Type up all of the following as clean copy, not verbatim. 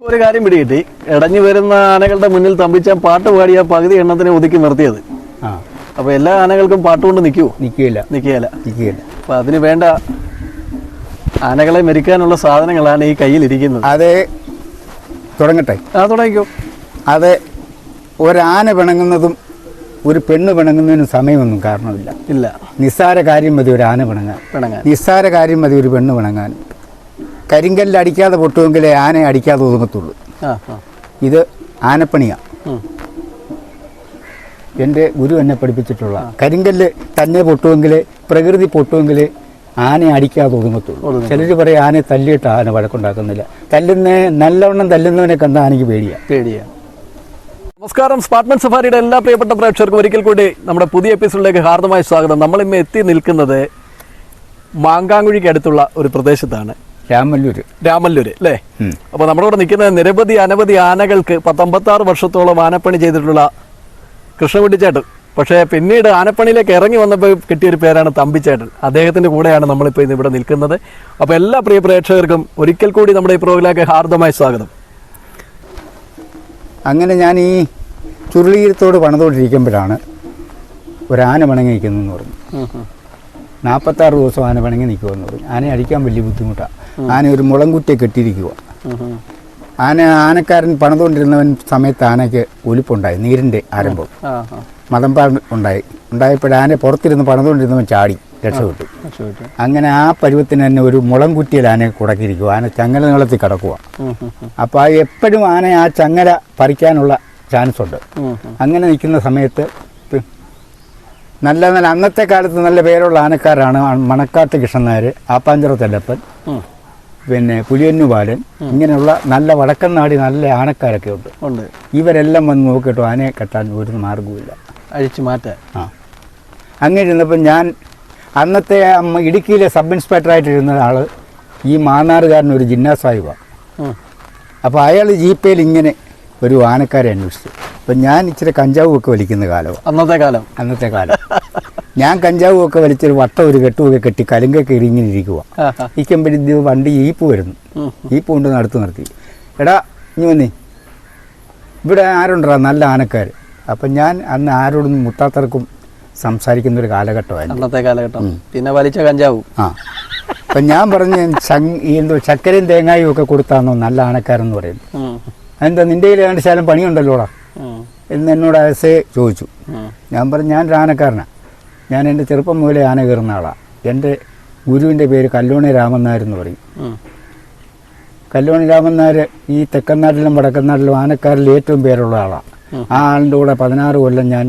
ഒരു കാര്യം പിടികിട്ടി, ഇടഞ്ഞു വരുന്ന ആനകളുടെ മുന്നിൽ തമ്പിച്ചാൻ പാട്ട് പാടിയ പകുതി എണ്ണത്തിനെ ഒതുക്കി നിർത്തിയത്. അപ്പൊ എല്ലാ ആനകൾക്കും പാട്ടുകൊണ്ട് നിൽക്കുകയില്ല. അപ്പൊ അതിന് വേണ്ട ആനകളെ മെരിക്കാനുള്ള സാധനങ്ങളാണ് ഈ കയ്യിൽ ഇരിക്കുന്നത്. അത് തുടങ്ങട്ടെ? തുടങ്ങിക്കോ. അത് ഒരാന പിണങ്ങുന്നതും ഒരു പെണ്ണ് പിണങ്ങുന്നതിനും സമയമൊന്നും കാരണമില്ല. നിസ്സാര കാര്യം മതി ഒരു ആന പിണങ്ങാൻ, നിസ്സാര കാര്യം മതി ഒരു പെണ്ണ് പിണങ്ങാൻ. കരിങ്കല്ല് അടിക്കാതെ പൊട്ടുമെങ്കിലേ ആന അടിക്കാതെ ഒതുങ്ങത്തുള്ളൂ. ഇത് ആനപ്പണിയാണ്. എൻ്റെ ഗുരു എന്നെ പഠിപ്പിച്ചിട്ടുള്ള കരിങ്കല്ല് തന്നെ പൊട്ടുമെങ്കിൽ, പ്രകൃതി പൊട്ടുമെങ്കിൽ ആനയെ അടിക്കാതെ ഒതുങ്ങത്തുള്ളൂ. ചിലർ പറയും ആനയെ തല്ലിയിട്ട് ആന വഴക്കുണ്ടാക്കുന്നില്ല. നല്ലവണ്ണം തല്ലുന്നവനെ കണ്ട ആനയ്ക്ക് പേടിയാണ്. നമസ്കാരം. സ്പാർട്ട്മാൻ സഫാരിയുടെ എല്ലാ പ്രിയപ്പെട്ട പ്രേക്ഷകർക്കും ഒരിക്കൽ കൂടി നമ്മുടെ പുതിയ എപ്പിസോഡിലേക്ക് ഹാർദമായ സ്വാഗതം. നമ്മളിന്ന് എത്തി നിൽക്കുന്നത് മാങ്കാങ്കുഴിക്ക് അടുത്തുള്ള ഒരു പ്രദേശത്താണ്, രാമല്ലൂര് അല്ലേ? അപ്പോൾ നമ്മുടെ കൂടെ നിൽക്കുന്നത് അനവധി ആനകൾക്ക് 56 വർഷത്തോളം ആനപ്പണി ചെയ്തിട്ടുള്ള കൃഷ്ണകുട്ടിച്ചേട്ടൻ. പക്ഷേ പിന്നീട് ആനപ്പണിയിലേക്ക് ഇറങ്ങി വന്നപ്പോൾ കിട്ടിയൊരു പേരാണ് തമ്പിച്ചേട്ടൻ. അദ്ദേഹത്തിൻ്റെ കൂടെയാണ് നമ്മളിപ്പോൾ ഇന്ന് ഇവിടെ നിൽക്കുന്നത്. അപ്പോൾ എല്ലാ പ്രിയ പ്രേക്ഷകർക്കും ഒരിക്കൽ കൂടി നമ്മുടെ ഈ പ്രോഗ്രാമിലേക്ക് ഹാർദമായ സ്വാഗതം. അങ്ങനെ ഞാൻ ഈ ചുരുളീരത്തോട് പണിതുകൊണ്ടിരിക്കുമ്പോഴാണ് ഒരാന പിണങ്ങി നിൽക്കുന്നതെന്ന് പറഞ്ഞു. 46 ദിവസം ആന പിണങ്ങി നിൽക്കുമെന്ന് പറഞ്ഞു. ആനയെ അടിക്കാൻ വലിയ ബുദ്ധിമുട്ടാണ്. ആന ഒരു മുളംകുറ്റിയെ കെട്ടിയിരിക്കുക. ആനക്കാരൻ പണിതുകൊണ്ടിരുന്നവൻ സമയത്ത് ആനയ്ക്ക് ഒലിപ്പുണ്ടായി, നീരിൻ്റെ ആരംഭം മതമ്പാട് ഉണ്ടായപ്പോൾ ആന പുറത്തിരുന്ന് പണിതുകൊണ്ടിരുന്നവൻ ചാടി രക്ഷപ്പെട്ടു. അങ്ങനെ ആ പരുവത്തിന് തന്നെ ഒരു മുളംകുറ്റിയിൽ ആനയെ കുടക്കിയിരിക്കുക. ആന ചങ്ങല നീളത്തിൽ കിടക്കുക. അപ്പോൾ എപ്പോഴും ആന ആ ചങ്ങല പറിക്കാനുള്ള ചാൻസ് ഉണ്ട്. അങ്ങനെ നിൽക്കുന്ന സമയത്ത് നല്ല അന്നത്തെ കാലത്ത് നല്ല പേരുള്ള ആനക്കാരാണ് മണക്കാട്ട് കൃഷ്ണൻ നായർ, ആപ്പാഞ്ചിറ തെല്ലപ്പൻ, പിന്നെ പുലിയന്നു ബാലൻ, ഇങ്ങനെയുള്ള നല്ല വടക്കൻ നാടി നല്ല ആനക്കാരൊക്കെ ഉണ്ട്. ഇവരെല്ലാം വന്ന് നോക്കിയിട്ടു ആനയെ കെട്ടാൻ ഒരു മാർഗവുമില്ല, അഴിച്ചു മാറ്റാൻ. അങ്ങനെ ഇരുന്നപ്പോൾ ഞാൻ അന്നത്തെ ഇടുക്കിയിലെ സബ് ഇൻസ്പെക്ടറായിട്ടിരുന്ന ആൾ ഈ മാന്നാറുകാരനൊരു ജിന്നാ സാഹിബാണ്. അപ്പോൾ അയാൾ ജീപ്പയിൽ ഇങ്ങനെ ഒരു ആനക്കാരെ അന്വേഷിച്ചു. അപ്പം ഞാൻ ഇച്ചിരി കഞ്ചാവും ഒക്കെ വലിക്കുന്ന കാലം, അന്നത്തെ കാലം ഞാൻ കഞ്ചാവും ഒക്കെ വലിച്ചൊരു വട്ടം ഒരു കെട്ടുമൊക്കെ കെട്ടി കലുങ്കൊക്കെ ഇങ്ങനെ ഇരിക്കുക. ഇരിക്കുമ്പോഴേ വണ്ടി ഈപ്പ് വരുന്നു. ഈപ്പ് കൊണ്ട് അടുത്ത് നിർത്തി. എടാ ഇനി വന്നേ, ഇവിടെ ആരുണ്ടാ നല്ല ആനക്കാർ. അപ്പം ഞാൻ അന്ന് ആരോടൊന്നും മുട്ടാത്തർക്കും സംസാരിക്കുന്ന ഒരു കാലഘട്ടമായിരുന്നു, അന്നത്തെ കാലഘട്ടം. പിന്നെ വലിച്ച കഞ്ചാവും. അപ്പം ഞാൻ പറഞ്ഞ് എന്തോ ചക്കരയും തേങ്ങായും ഒക്കെ കൊടുത്താന്നോ നല്ല ആനക്കാരെന്ന് പറയുന്നു. എന്താ നിൻ്റെ കയ്യിൽ ഏതാണ്ട് ശാലം പണിയുണ്ടല്ലോടാ എന്ന് എന്നോട് ആസേ ചോദിച്ചു. ഞാൻ പറഞ്ഞു ഞാൻ ഒരു ആനക്കാരനാണ്. ഞാൻ എൻ്റെ ചെറുപ്പം മുതലേ ആന കയറുന്ന ആളാണ്. എൻ്റെ ഗുരുവിൻ്റെ പേര് കല്ലോണി രാമൻ നായർ എന്ന് പറയും. കല്ലോണി രാമൻ നായർ ഈ തെക്കൻ വടക്കൻ നാട്ടിലും ആനക്കാരിൽ ഏറ്റവും പേരുള്ള ആളാണ്. ആ ആളിൻ്റെ കൂടെ 16 കൊല്ലം ഞാൻ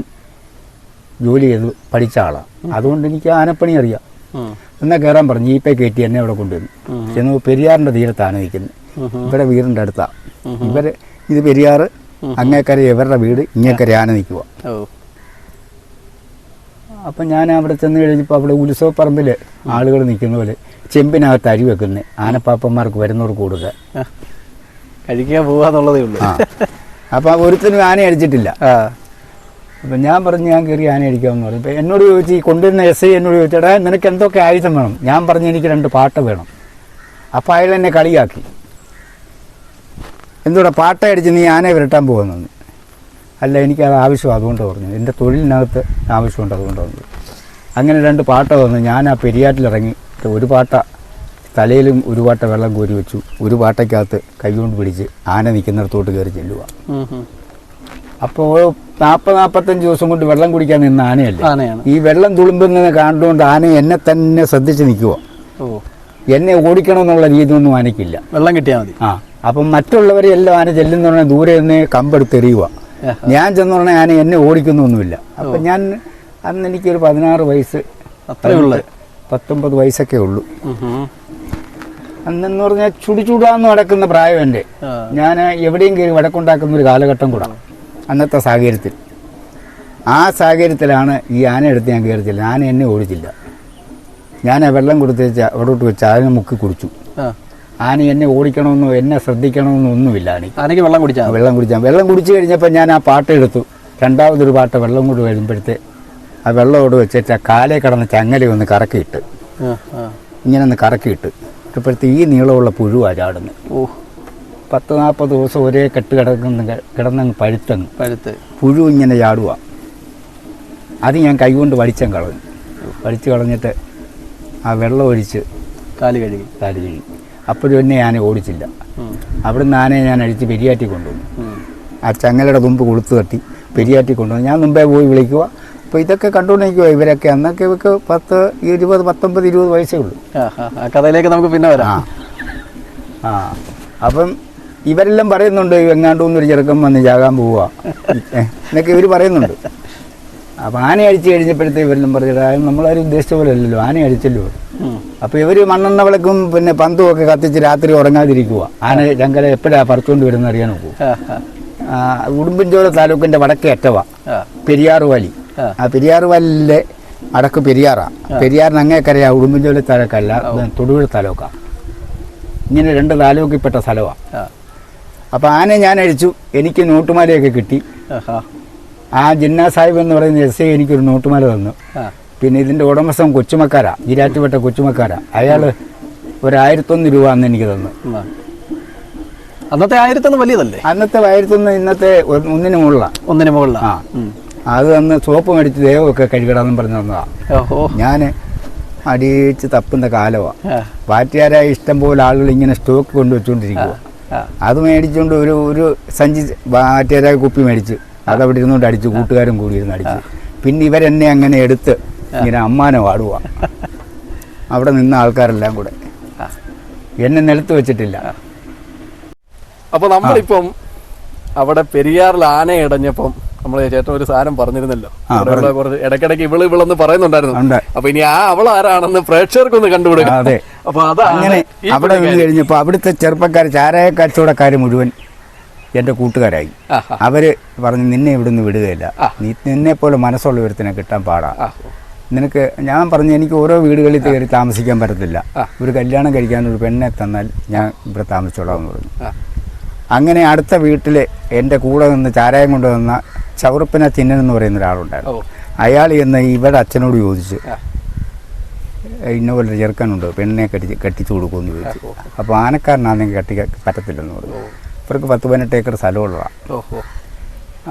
ജോലി ചെയ്ത് പഠിച്ച ആളാണ്. അതുകൊണ്ട് എനിക്ക് ആനപ്പണി അറിയാം. എന്നാൽ കയറാൻ പറഞ്ഞു. ജീപ്പേ കയറ്റി എന്നെ അവിടെ കൊണ്ടുവന്നു. ചെന്ന് പെരിയാറിൻ്റെ തീരത്താണ് നിൽക്കുന്നത്. ഇവിടെ വീടിൻ്റെ അടുത്താണ്. ഇത് പെരിയാറ്, അങ്ങേക്കര ഇവരുടെ വീട്, ഇങ്ങേക്കര ആന നിൽക്കുക. അപ്പം ഞാൻ അവിടെ ചെന്ന് കഴിഞ്ഞപ്പോൾ അവിടെ ഉത്സവപ്പറമ്പിൽ ആളുകൾ നിൽക്കുന്ന പോലെ ചെമ്പിനകത്ത് അരി വെക്കുന്നത് ആനപ്പാപ്പന്മാർക്ക് വരുന്നവർക്ക് കൊടുക്കുക, കഴിക്കാൻ പോകാന്നുള്ളതേ ഉള്ളൂ. അപ്പം ഒരുത്തനും ആന അടിച്ചിട്ടില്ല. അപ്പം ഞാൻ പറഞ്ഞു ഞാൻ കയറി ആന അടിക്കാമെന്ന് പറഞ്ഞു. അപ്പം എന്നോട് ചോദിച്ചു, ഈ കൊണ്ടുവരുന്ന SI എന്നോട് ചോദിച്ചടാ നിനക്ക് എന്തൊക്കെ ആയുധം വേണം? ഞാൻ പറഞ്ഞു എനിക്ക് 2 പാട്ട വേണം. അപ്പം അയാൾ എന്നെ കളിയാക്കി. എന്തുകൂടെ പാട്ട അടിച്ച് നീ ആനയെ വിരട്ടാൻ പോകുന്നു? അല്ല എനിക്കത് ആവശ്യം, അതുകൊണ്ട് പറഞ്ഞു. എൻ്റെ തൊഴിലിനകത്ത് ആവശ്യമുണ്ട്, അതുകൊണ്ട് വന്നു. അങ്ങനെ 2 പാട്ട വന്നു. ഞാൻ ആ പെരിയാറ്റിലിറങ്ങി ഒരു പാട്ട തലയിലും ഒരു പാട്ട വെള്ളം കോരി വെച്ചു. ഒരു പാട്ടയ്ക്കകത്ത് കൈകൊണ്ട് പിടിച്ച് ആന നിൽക്കുന്നിടത്തോട്ട് കയറി ചെല്ലുക. അപ്പോൾ 40-45 ദിവസം കൊണ്ട് വെള്ളം കുടിക്കാൻ നിന്ന ആനയല്ലേ. ഈ വെള്ളം തുളുമ്പുന്നത് കണ്ടുകൊണ്ട് ആന എന്നെ തന്നെ ശ്രദ്ധിച്ച് നിൽക്കുക. എന്നെ ഓടിക്കണമെന്നുള്ള രീതിയൊന്നും ആനയ്ക്കില്ല, വെള്ളം കിട്ടിയാൽ മതി. അപ്പം മറ്റുള്ളവരെ എല്ലാം ആന ചെല്ലുന്ന പറഞ്ഞാൽ ദൂരെ നിന്ന് കമ്പെടുത്തെറിയുക. ഞാൻ ചെന്ന് പറഞ്ഞാൽ ആന എന്നെ ഓടിക്കുന്നൊന്നുമില്ല. അപ്പം ഞാൻ അന്ന് എനിക്കൊരു 16 വയസ്സ്, 19 വയസ്സൊക്കെ ഉള്ളൂ. അന്നെന്ന് പറഞ്ഞാൽ ചുടിചൂടാന്ന് നടക്കുന്ന പ്രായം എൻ്റെ. ഞാൻ എവിടെയും കയറി വടക്കുണ്ടാക്കുന്ന ഒരു കാലഘട്ടം കൂടെ അന്നത്തെ സാഹചര്യത്തിൽ. ആ സാഹചര്യത്തിലാണ് ഈ ആന എടുത്ത് ഞാൻ കയറിച്ചില്ല. ആന എന്നെ ഓടിച്ചില്ല. ഞാൻ ആ വെള്ളം കൊടുത്തേച്ച് അവിടോട്ട് വെച്ച് ആന മുക്കി കുടിച്ചു. ആന എന്നെ ഓടിക്കണമെന്നോ എന്നെ ശ്രദ്ധിക്കണമെന്നോ ഒന്നുമില്ല. ആനയ്ക്ക് വെള്ളം കുടിച്ചു കഴിഞ്ഞപ്പോൾ ഞാൻ ആ പാട്ട എടുത്തു. 2ാമതൊരു പാട്ട വെള്ളം കൊണ്ട് വരുമ്പോഴത്തെ ആ വെള്ളമോട് വെച്ചിട്ട് ആ കാലേ കടന്ന് ചങ്ങല ഒന്ന് കറക്കിയിട്ട് ഇങ്ങനെ ഒന്ന് കറക്കിയിട്ട് ഇപ്പോഴത്തെ ഈ നീളമുള്ള പുഴുവാണ് ചാടുന്നത്. 10-40 ദിവസം ഒരേ കെട്ട് കിടന്നങ്ങ് പഴുത്തങ്ങ് പഴുത്ത് പുഴു ഇങ്ങനെ ചാടുക. അത് ഞാൻ കൈകൊണ്ട് വടിച്ച് കളഞ്ഞിട്ട് ആ വെള്ളം ഒഴിച്ച് കാല് കഴുകി. അപ്പോഴും എന്നെ ആന ഓടിച്ചില്ല. അവിടുന്ന് ആനയെ ഞാൻ അഴിച്ച് പെരിയാറ്റി കൊണ്ടുവന്നു. ആ ചങ്ങലയുടെ തുമ്പ് കൊളുത്ത് തട്ടി പെരിയാറ്റി കൊണ്ടുവന്നു. ഞാൻ മുമ്പേ പോയി വിളിക്കുക. അപ്പോൾ ഇതൊക്കെ കണ്ടുകൊണ്ട് നിൽക്കുക. ഇവരൊക്കെ അന്നൊക്കെ ഇവർക്ക് 19-20 വയസ്സേ ഉള്ളൂ. ആ കഥയിലേക്ക് നമുക്ക് പിന്നെ വരാം. അപ്പം ഇവരെല്ലാം പറയുന്നുണ്ട് എങ്ങാണ്ടൊന്നൊരു ചെറുക്കം വന്ന് ചാകാൻ പോവുക എന്നൊക്കെ ഇവർ പറയുന്നുണ്ട്. അപ്പം ആന അടിച്ച് കഴിഞ്ഞപ്പോഴത്തേക്ക് ഇവരെല്ലാം പറഞ്ഞിട്ട് നമ്മളാരും ഉദ്ദേശിച്ച പോലെ അല്ലല്ലോ, ആന അടിച്ചല്ലോ. അപ്പോൾ ഇവർ മണ്ണെണ്ണ വിളക്കും പിന്നെ പന്തും ഒക്കെ കത്തിച്ച് രാത്രി ഉറങ്ങാതിരിക്കുക. ആന ചങ്കല എപ്പോഴാണ് പറിച്ചുകൊണ്ട് വരുന്നത് അറിയാൻ നോക്കൂ. ഉടുമ്പൻചോല താലൂക്കിൻ്റെ വടക്കേ അറ്റവാ പെരിയാർ വാലി. ആ പെരിയാർ വാലിലെ അടക്ക് പെരിയാറാണ്. പെരിയാറിന് അങ്ങേക്കരയാ ഉടുമ്പൻചോല താലൂക്കല്ല, തൊടുപുഴ താലൂക്കാണ്. ഇങ്ങനെ 2 താലൂക്കിൽപ്പെട്ട സ്ഥലമാണ്. അപ്പോൾ ആനയെ ഞാൻ അഴിച്ചു. എനിക്ക് നോട്ടുമാലയൊക്കെ കിട്ടി. ആ ജിന്നാ സാഹിബ് എന്ന് പറയുന്ന എസ് എനിക്കൊരു നോട്ടുമാല തന്നു. പിന്നെ ഇതിൻ്റെ ഉടമസ്ഥൻ കൊച്ചുമക്കാരാ, ഈരാറ്റുപേട്ട കൊച്ചുമക്കാരാ. അയാൾ ഒരു 1001 രൂപ അന്ന് എനിക്ക് തന്നു. അന്നത്തെ 1001 വലിയതല്ലേ? അന്നത്തെ 1001 ഇന്നത്തെ 1 മുകളിലാണ്. അത് അന്ന് സോപ്പ് മേടിച്ച് ദേഹമൊക്കെ കഴുകിടാന്നും പറഞ്ഞു തന്നതാണ്. ഞാൻ അടിച്ച് തപ്പുന്ന കാലമാണ്. പാറ്റുകാരായ ഇഷ്ടം പോലെ ആളുകൾ ഇങ്ങനെ സ്റ്റോക്ക് കൊണ്ടുവച്ചുകൊണ്ടിരിക്കുക. അത് മേടിച്ചുകൊണ്ട് ഒരു സഞ്ചി പാറ്റുകാരായ കുപ്പി മേടിച്ച് അതവിടെ ഇരുന്നുകൊണ്ട് അടിച്ചു. കൂട്ടുകാരും കൂടി ഇരുന്ന് അടിച്ചു. പിന്നെ ഇവരെന്നെ അങ്ങനെ എടുത്ത് ഇങ്ങനെ അമ്മാനെ വാടുക. അവിടെ നിന്ന ആൾക്കാരെല്ലാം കൂടെ എന്നെ നിലത്ത് വെച്ചിട്ടില്ല. അപ്പോൾ നമ്മളിപ്പം അവിടെ പെരിയാറിൽ ആന ഇടഞ്ഞപ്പം നമ്മൾ ചേട്ടൻ ഒരു സാധനം പറഞ്ഞിരുന്നല്ലോ, കുറച്ച് ഇടയ്ക്കിടയ്ക്ക് ഇവളെന്ന് പറയുന്നുണ്ടായിരുന്നു. അപ്പൊ ഇനി അവൾ ആരാണെന്ന് പ്രേക്ഷകർക്കൊന്ന് കണ്ടുപിടുക. അതെ. അപ്പൊ അങ്ങനെ അവിടെ നിന്ന് കഴിഞ്ഞപ്പോൾ അവിടുത്തെ ചെറുപ്പക്കാർ ചാരായ കച്ചവടക്കാർ മുഴുവൻ എൻ്റെ കൂട്ടുകാരായി. അവര് പറഞ്ഞു നിന്നെ ഇവിടുന്ന് വിടുകയില്ല, നിന്നെ പോലെ മനസ്സുള്ള ഒരുത്തിനെ കിട്ടാൻ പാടാ. നിനക്ക് ഞാൻ പറഞ്ഞു എനിക്ക് ഓരോ വീടുകളിൽ കയറി താമസിക്കാൻ പറ്റത്തില്ല, ഒരു കല്യാണം കഴിക്കാനൊരു പെണ്ണെ തന്നാൽ ഞാൻ ഇവിടെ താമസിച്ചോളാം എന്ന് പറഞ്ഞു. അങ്ങനെ അടുത്ത വീട്ടിൽ എൻ്റെ കൂടെ നിന്ന് ചാരായം കൊണ്ടുവന്ന ചവറുപ്പന ചിന്നൻ എന്ന് പറയുന്ന ഒരാളുണ്ടായിരുന്നു. അയാൾ എന്ന് ഇവിടെ അച്ഛനോട് ചോദിച്ചു, ഇന്നപോലെ ചെറുക്കനുണ്ട്, പെണ്ണിനെ കെട്ടിച്ചു കൊടുക്കുമെന്ന് ചോദിച്ചു. അപ്പോൾ ആനക്കാരനാണെങ്കിൽ കെട്ടിക്കാൻ പറ്റത്തില്ലെന്ന് പറഞ്ഞു. ഇവർക്ക് 10-18 ഏക്കർ സ്ഥലമുള്ളതാണ്.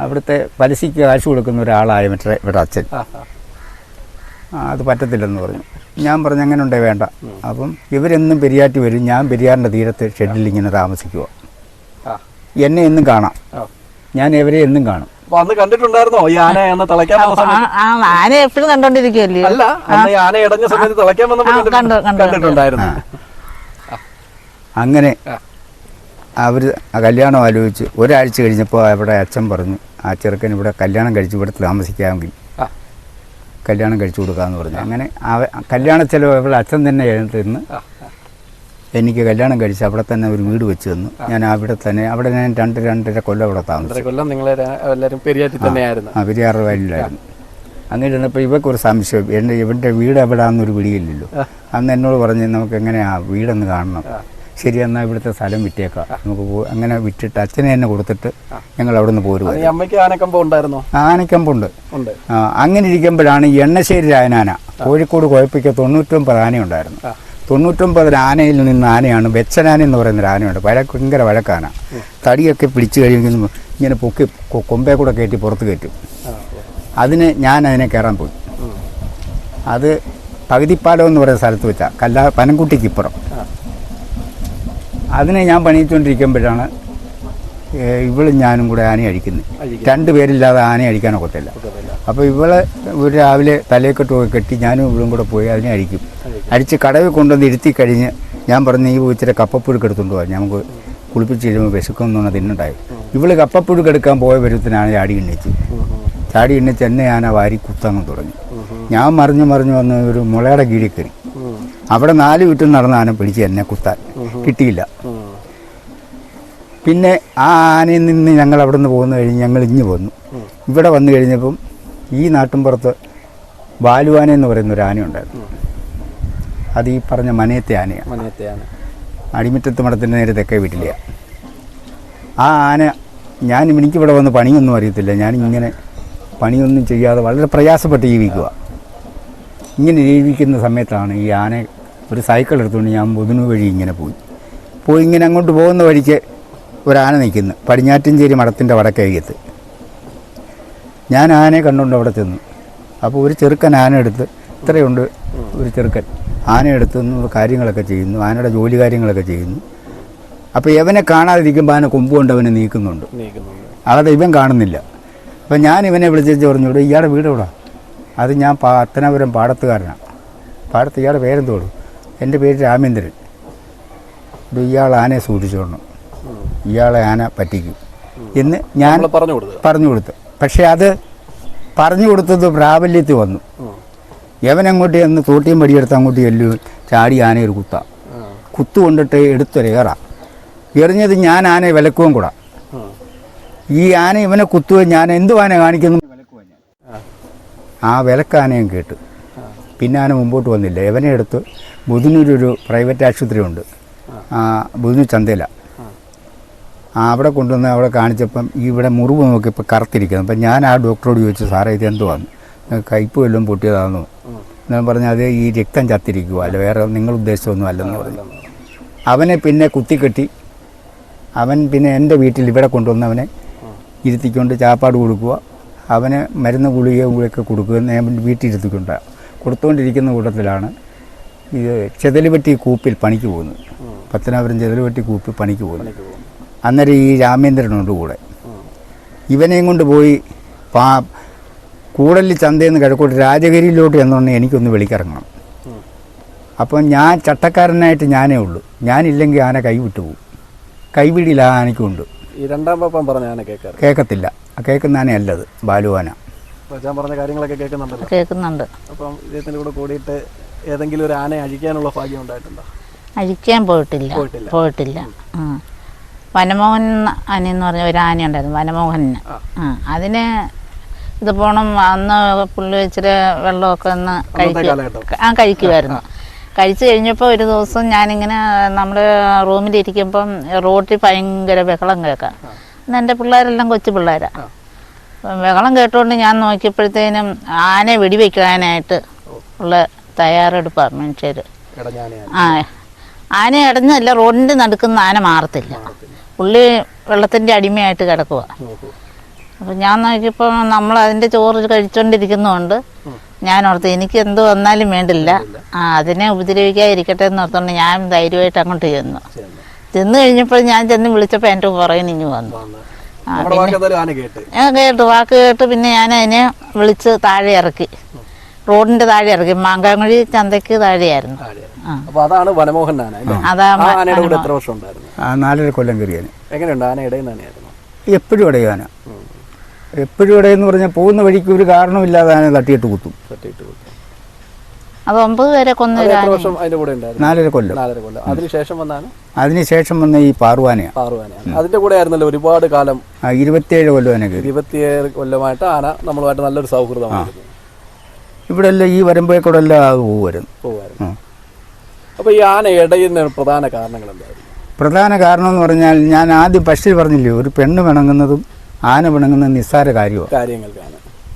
അവിടുത്തെ പലിശയ്ക്ക് കാശ് കൊടുക്കുന്ന ഒരാളായ മറ്റേ ഇവിടെ അച്ഛൻ അത് പറ്റത്തില്ലെന്ന് പറഞ്ഞു. ഞാൻ പറഞ്ഞു അങ്ങനെ ഉണ്ടേ വേണ്ട. അപ്പം ഇവരെന്നും പെരിയാറ്റി വരും, ഞാൻ പെരിയാറിൻ്റെ തീരത്ത് ഷെഡിൽ ഇങ്ങനെ താമസിക്കുക. എന്നെ എന്നും കാണാം, ഞാൻ ഇവരെ എന്നും കാണും. കണ്ടിട്ടുണ്ടായിരുന്നോ ഈ ആന എന്ന് തിളയ്ക്കാൻ? ആന എപ്പോഴും കണ്ടോണ്ടിരിക്കുകയല്ലേ? അല്ല, ആന ഇടഞ്ഞ സമയത്ത് തിളയ്ക്കാൻ കണ്ടിട്ടുണ്ടായിരുന്നു. അങ്ങനെ അവർ ആ കല്യാണം ആലോചിച്ച് ഒരാഴ്ച കഴിഞ്ഞപ്പോൾ അവിടെ അച്ഛൻ പറഞ്ഞു ആ ചെറുക്കൻ ഇവിടെ കല്യാണം കഴിച്ച് ഇവിടെ താമസിക്കാമെങ്കിൽ കല്യാണം കഴിച്ചു കൊടുക്കാമെന്ന് പറഞ്ഞു. അങ്ങനെ കല്യാണ ചിലവ് ഇവിടെ അച്ഛൻ തന്നെ നിന്ന് എനിക്ക് കല്യാണം കഴിച്ച് അവിടെ തന്നെ ഒരു വീട് വെച്ച് തന്നു. ഞാൻ അവിടെ തന്നെ അവിടെ ഞാൻ 2-2.5 കൊല്ലം അവിടെ താമസിച്ചു. പെരിയാർ വയലിലായിരുന്നു. അങ്ങനെ ഇരുന്നപ്പോൾ ഇവക്കൊരു സംശയം, ഇവൻ്റെ വീട് എവിടെയാണെന്നൊരു പിടിയില്ലല്ലോ. അന്ന് എന്നോട് പറഞ്ഞ് നമുക്ക് എങ്ങനെയാ വീടൊന്ന് കാണണം. ശരി, എന്നാൽ ഇവിടുത്തെ സ്ഥലം വിറ്റേക്കാം, നമുക്ക് അങ്ങനെ വിറ്റിട്ട് അച്ഛനെ തന്നെ കൊടുത്തിട്ട് ഞങ്ങൾ അവിടെ നിന്ന് പോരുക. ആനക്കമ്പുണ്ട്. അങ്ങനെ ഇരിക്കുമ്പോഴാണ് എണ്ണശ്ശേരി രായനാന കോഴിക്കോട് കുഴപ്പിക്ക 99 ആനയുണ്ടായിരുന്നു. 99 ആനയിൽ നിന്ന് ആനയാണ് വെച്ചനാന എന്ന് പറയുന്നൊരു ആനയുണ്ട്. ഭയങ്കര വഴക്കാന. തടിയൊക്കെ പിടിച്ചു കഴിയുമ്പോൾ ഇങ്ങനെ പൊക്കി കൊമ്പേ കൂടെ കയറ്റി പുറത്ത് കയറ്റും. അതിനെ കയറാൻ പോയി. അത് പകുതിപ്പാലം എന്ന് പറയുന്ന സ്ഥലത്ത് വെച്ചാൽ പനംകുട്ടിക്കിപ്പുറം. അതിനെ ഞാൻ പണിയിച്ചുകൊണ്ടിരിക്കുമ്പോഴാണ് ഇവളും ഞാനും കൂടെ ആന അഴിക്കുന്നത്. 2 പേരില്ലാതെ ആന അഴിക്കാനൊക്കത്തില്ല. അപ്പോൾ ഇവളെ ഒരു രാവിലെ തലയെക്കെട്ടൊക്കെ കെട്ടി ഞാനും ഇവളും കൂടെ പോയി അതിനെ അഴിക്കും. അഴിച്ച് കടവിൽ കൊണ്ടുവന്ന് ഇരുത്തി കഴിഞ്ഞ് ഞാൻ പറഞ്ഞു ഈ ഇച്ചിരി കപ്പപ്പുഴുക്ക് എടുത്തുകൊണ്ട് പോകാം, നമുക്ക് കുളിപ്പിച്ച് കഴിയുമ്പോൾ വിശക്കുമെന്ന് പറഞ്ഞാൽ തിന്നുണ്ടായി. ഇവള് കപ്പപ്പുഴുക്ക് എടുക്കാൻ പോയ വരുത്തിനാണ് ചാടി എണ്ണിച്ച് എന്നെ ആന വാരി കുത്താൻ തുടങ്ങി. ഞാൻ മറിഞ്ഞു വന്ന് ഒരു മുളയുടെ കീഴിൽ കയറി. അവിടെ 4 വീട്ടിൽ നടന്ന ആന പിടിച്ച് എന്നെ കുത്താൻ കിട്ടിയില്ല. പിന്നെ ആ ആനയിൽ നിന്ന് ഞങ്ങൾ അവിടെ നിന്ന് പോകുന്ന കഴിഞ്ഞ് ഞങ്ങൾ ഇഞ്ഞു പോന്നു. ഇവിടെ വന്നു കഴിഞ്ഞപ്പം ഈ നാട്ടിൻപുറത്ത് ബാലുവാന എന്ന് പറയുന്ന ഒരു ആനയുണ്ടായിരുന്നു. അത് ഈ പറഞ്ഞ മനയത്തെ ആനയാണ്. അടിമുറ്റത്ത് മഠത്തിൻ്റെ നേരെ തെക്കേ വീട്ടിലെയാണ് ആ ആന. എനിക്കിവിടെ വന്ന് പണിയൊന്നും അറിയത്തില്ല. ഞാനിങ്ങനെ പണിയൊന്നും ചെയ്യാതെ വളരെ പ്രയാസപ്പെട്ട് ജീവിക്കുക. ഇങ്ങനെ ജീവിക്കുന്ന സമയത്താണ് ഈ ആന ഒരു സൈക്കിൾ എടുത്തുകൊണ്ട് ഞാൻ ബുധനു വഴി ഇങ്ങനെ പോയി ഇങ്ങനെ അങ്ങോട്ട് പോകുന്ന വഴിക്ക് ഒരാന നിൽക്കുന്നു പടിഞ്ഞാറ്റിഞ്ചേരി മഠത്തിൻ്റെ വടക്കേയത്ത്. ഞാൻ ആനയെ കണ്ടുകൊണ്ട് അവിടെ ചെന്നു. അപ്പോൾ ഒരു ചെറുക്കൻ ആന എടുത്ത്, ഇത്രയുണ്ട് ഒരു ചെറുക്കൻ ആന എടുത്ത് കാര്യങ്ങളൊക്കെ ചെയ്യുന്നു, ആനയുടെ ജോലി കാര്യങ്ങളൊക്കെ ചെയ്യുന്നു. അപ്പോൾ ഇവനെ കാണാതിരിക്കുമ്പോൾ ആന കൊമ്പ് കൊണ്ട് അവനെ നീക്കുന്നുണ്ട്. അവിടെ ഇവൻ കാണുന്നില്ല. അപ്പം ഞാൻ ഇവനെ വിളിച്ചു പറഞ്ഞു, ഇവിടെ ഇയാളുടെ വീട് എവിടെ? അത് ഞാൻ പത്തനാപുരം പാടത്തുകാരനാണ്. പാടത്ത് ഇയാളുടെ പേരെന്തോടും? എൻ്റെ പേര് രാമേന്ദ്രൻ. ഇത് ഇയാൾ ആനയെ സൂക്ഷിച്ചോണം, ഇയാളെ ആന പറ്റിക്കും എന്ന് ഞാൻ പറഞ്ഞു കൊടുത്തു. പക്ഷേ അത് പറഞ്ഞു കൊടുത്തത് പ്രാബല്യത്തിൽ വന്നു. യവനങ്ങോട്ട് ചെന്ന് തോട്ടിയും പടിയെടുത്ത് അങ്ങോട്ട് ചെല്ലു ചാടി ആനയൊരു കുത്തു കൊണ്ടിട്ട് എടുത്തൊരേറ എറിഞ്ഞത്. ഞാൻ ആനയെ വിലക്കുവും കൂടാ. ഈ ആന ഇവനെ കുത്തുകയും ഞാൻ എന്തു ആന കാണിക്കുന്നു വിലക്കുവാൻ ഞാൻ ആ വിലക്കാനയും കേട്ട്. പിന്നെ ആന മുമ്പോട്ട് വന്നില്ല. ഇവനെ എടുത്ത് ബുധനൂരൊരു പ്രൈവറ്റ് ആശുപത്രി ഉണ്ട്, ബുധനൂർ ചന്തയില. അവിടെ കൊണ്ടുവന്ന് അവിടെ കാണിച്ചപ്പം ഇവിടെ മുറിവ് നോക്കിയപ്പോൾ കറുത്തിരിക്കുന്നു. അപ്പം ഞാൻ ആ ഡോക്ടറോട് ചോദിച്ചു, സാറേ ഇത് എന്തുവാന്ന്, കയ്പ് വല്ലതും പൊട്ടിയതാണെന്നോ? ഞാൻ പറഞ്ഞു, അത് ഈ രക്തം ചത്തിരിക്കുക, അല്ല വേറെ നിങ്ങൾ ഉദ്ദേശിച്ചൊന്നും അല്ലെന്ന് പറഞ്ഞു. അവനെ പിന്നെ കുത്തിക്കെട്ടി അവൻ പിന്നെ എൻ്റെ വീട്ടിൽ ഇവിടെ കൊണ്ടുവന്ന് അവനെ ഇരുത്തിക്കൊണ്ട് ചാപ്പാട് കൊടുക്കുക, അവന് മരുന്ന് ഗുളികയൊക്കെ കൊടുക്കുക. ഞാൻ വീട്ടിൽ ഇരുത്തിക്കൊണ്ട് കൊടുത്തുകൊണ്ടിരിക്കുന്ന കൂട്ടത്തിലാണ് ഇത് ചെതലുവെട്ടി കൂപ്പിൽ പണിക്ക് പോകുന്നത്. പത്തനാപുരം ചെതലുവെട്ടി കൂപ്പിൽ പണിക്ക് പോകുന്നത്. അന്നേരം ഈ രാമേന്ദ്രനുണ്ട് കൂടെ. ഇവനെയും കൊണ്ട് പോയി കൂടല്ലി ചന്തയിൽ നിന്ന് കിഴക്കോട്ട് രാജഗിരിയിലോട്ട് എന്നുണ്ടെങ്കിൽ എനിക്കൊന്ന് വിളിക്കിറങ്ങണം. അപ്പം ഞാൻ ചട്ടക്കാരനായിട്ട് ഞാനേ ഉള്ളൂ. ഞാനില്ലെങ്കിൽ ആന കൈവിട്ടു പോകും. കൈപിടിയിൽ ആ ആനയ്ക്കുണ്ട്. ഈ രണ്ടാം പാപ്പം പറഞ്ഞ ആന കേൾക്കത്തില്ല. കേൾക്കുന്ന ആനയല്ലത്, ബാലുവാന. പറഞ്ഞ കാര്യങ്ങളൊക്കെ കേൾക്കുന്നുണ്ട്. അപ്പം ഇദ്ദേഹത്തിൻ്റെ കൂടെ കൂടിയിട്ട് ഏതെങ്കിലും ഒരു ആനയെ അഴിക്കാനുള്ള ഭാഗ്യം ഉണ്ടായിട്ടുണ്ടോ? അഴിക്കാൻ പോയിട്ടില്ല. വനമോഹൻ ആനയെന്ന് പറഞ്ഞ ഒരു ആന ഉണ്ടായിരുന്നു, വനമോഹന്. അതിന് ഇത് പോണം. അന്ന് പുള്ളി വെച്ചിട്ട് വെള്ളമൊക്കെ ഒന്ന് കഴിക്കുമായിരുന്നു. കഴിച്ചു കഴിഞ്ഞപ്പോൾ ഒരു ദിവസം ഞാനിങ്ങനെ നമ്മുടെ റൂമിലിരിക്കുമ്പം റോട്ടിൽ ഭയങ്കര ബഹളം കേൾക്കാം. അന്ന് എൻ്റെ പിള്ളേരെല്ലാം കൊച്ചു പിള്ളേരാണ്. ബഹളം കേട്ടുകൊണ്ട് ഞാൻ നോക്കിയപ്പോഴത്തേനും ആനയെ വെടിവെക്കാനായിട്ട് ഉള്ള തയ്യാറെടുപ്പാണ് മനുഷ്യർ. ആന ഇടഞ്ഞല്ല, റോഡിൻ്റെ നടുക്കുന്ന ആന മാറത്തില്ല. പുള്ളി വെള്ളത്തിൻ്റെ അടിമയായിട്ട് കിടക്കുക. അപ്പം ഞാൻ നോക്കിയപ്പോൾ നമ്മൾ അതിൻ്റെ ചോറ് കഴിച്ചുകൊണ്ടിരിക്കുന്നതുകൊണ്ട് ഞാൻ ഓർത്ത് എനിക്ക് എന്ത് വന്നാലും വേണ്ടില്ല, അതിനെ ഉപദ്രവിക്കാതിരിക്കട്ടെ എന്ന് ഓർത്തുകൊണ്ട് ഞാൻ ധൈര്യമായിട്ട് അങ്ങോട്ട് ചെന്ന് കഴിഞ്ഞപ്പോൾ ഞാൻ ചെന്ന് വിളിച്ചപ്പോൾ എൻ്റെ പുറകിൽ ഇഞ്ഞു വന്നു. കേട്ടു, വാക്ക് കേട്ട് പിന്നെ ഞാൻ അതിനെ വിളിച്ച് താഴെ ഇറക്കി, റോഡിന്റെ താഴെ ഇറക്കി. മാങ്കാങ്കുഴി ചന്തയ്ക്ക് താഴെയായിരുന്നു. അതാണ് വനമോഹൻ ആന. ആ 4.5 കൊല്ലം കയറിയാന്. എങ്ങനെയുണ്ട് ആന? ഇടയുന്നാനായിരുന്നു എപ്പോഴും ഇടയാന. എപ്പോഴും ഇടയെന്ന് പറഞ്ഞാൽ പോകുന്ന വഴിക്ക് ഒരു കാരണമില്ലാതെ ആന തട്ടിയിട്ട് കുത്തും. അത് 9 പേരെ കൊന്നു. 4.5 കൊല്ലം. അതിനുശേഷം വന്ന ഈ പാറുവാനയാണ്. അതിന്റെ കൂടെ ആയിരുന്നല്ലോ ഒരുപാട് കാലം. 27 കൊല്ലം. 27 കൊല്ലമായിട്ട് ആന നമ്മളുമായിട്ട് നല്ലൊരു സൗഹൃദമാണ്. ഇവിടെ എല്ലാം ഈ വരുമ്പോഴേ കൂടെ എല്ലാം അത് പോകുമായിരുന്നു. അപ്പൊ ഈ ആന ഇടയുന്ന പ്രധാന കാരണങ്ങൾ എന്തായിരുന്നു? പ്രധാന കാരണം എന്ന് പറഞ്ഞാൽ ഞാൻ ആദ്യം പക്ഷി പറഞ്ഞില്ലേ, ഒരു പെണ്ണ് പിണങ്ങുന്നതും ആന പിണങ്ങുന്നത് നിസ്സാര കാര്യമാണ്.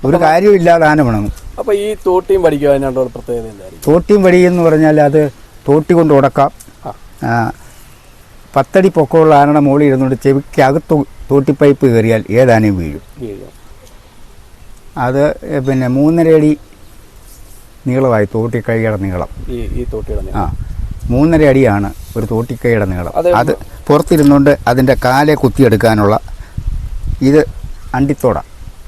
ഒരു കാര്യമില്ലാതെ ആന പിണങ്ങും. അപ്പൊ ഈ തോട്ടിയും പഠിക്കുക പ്രത്യേകത എന്തായിരിക്കും? തോട്ടിയും വടി എന്ന് പറഞ്ഞാൽ അത് തോട്ടി കൊണ്ട് ഉടക്കാം. 10 അടി പൊക്കമുള്ള ആനയുടെ മുകളിൽ ഇരുന്നുകൊണ്ട് ചെവിക്കകത്ത് തോട്ടിപ്പൈപ്പ് കയറിയാൽ ഏതാനയും വീഴും. അത് പിന്നെ 3.5 അടി നീളമായി തോട്ടിക്കൈയുടെ നീളം. 3.5 അടിയാണ് ഒരു തോട്ടിക്കൈയുടെ നീളം. അത് പുറത്തിരുന്നുകൊണ്ട് അതിൻ്റെ കാലെ കുത്തിയെടുക്കാനുള്ള ഇത് അണ്ടിത്തോട.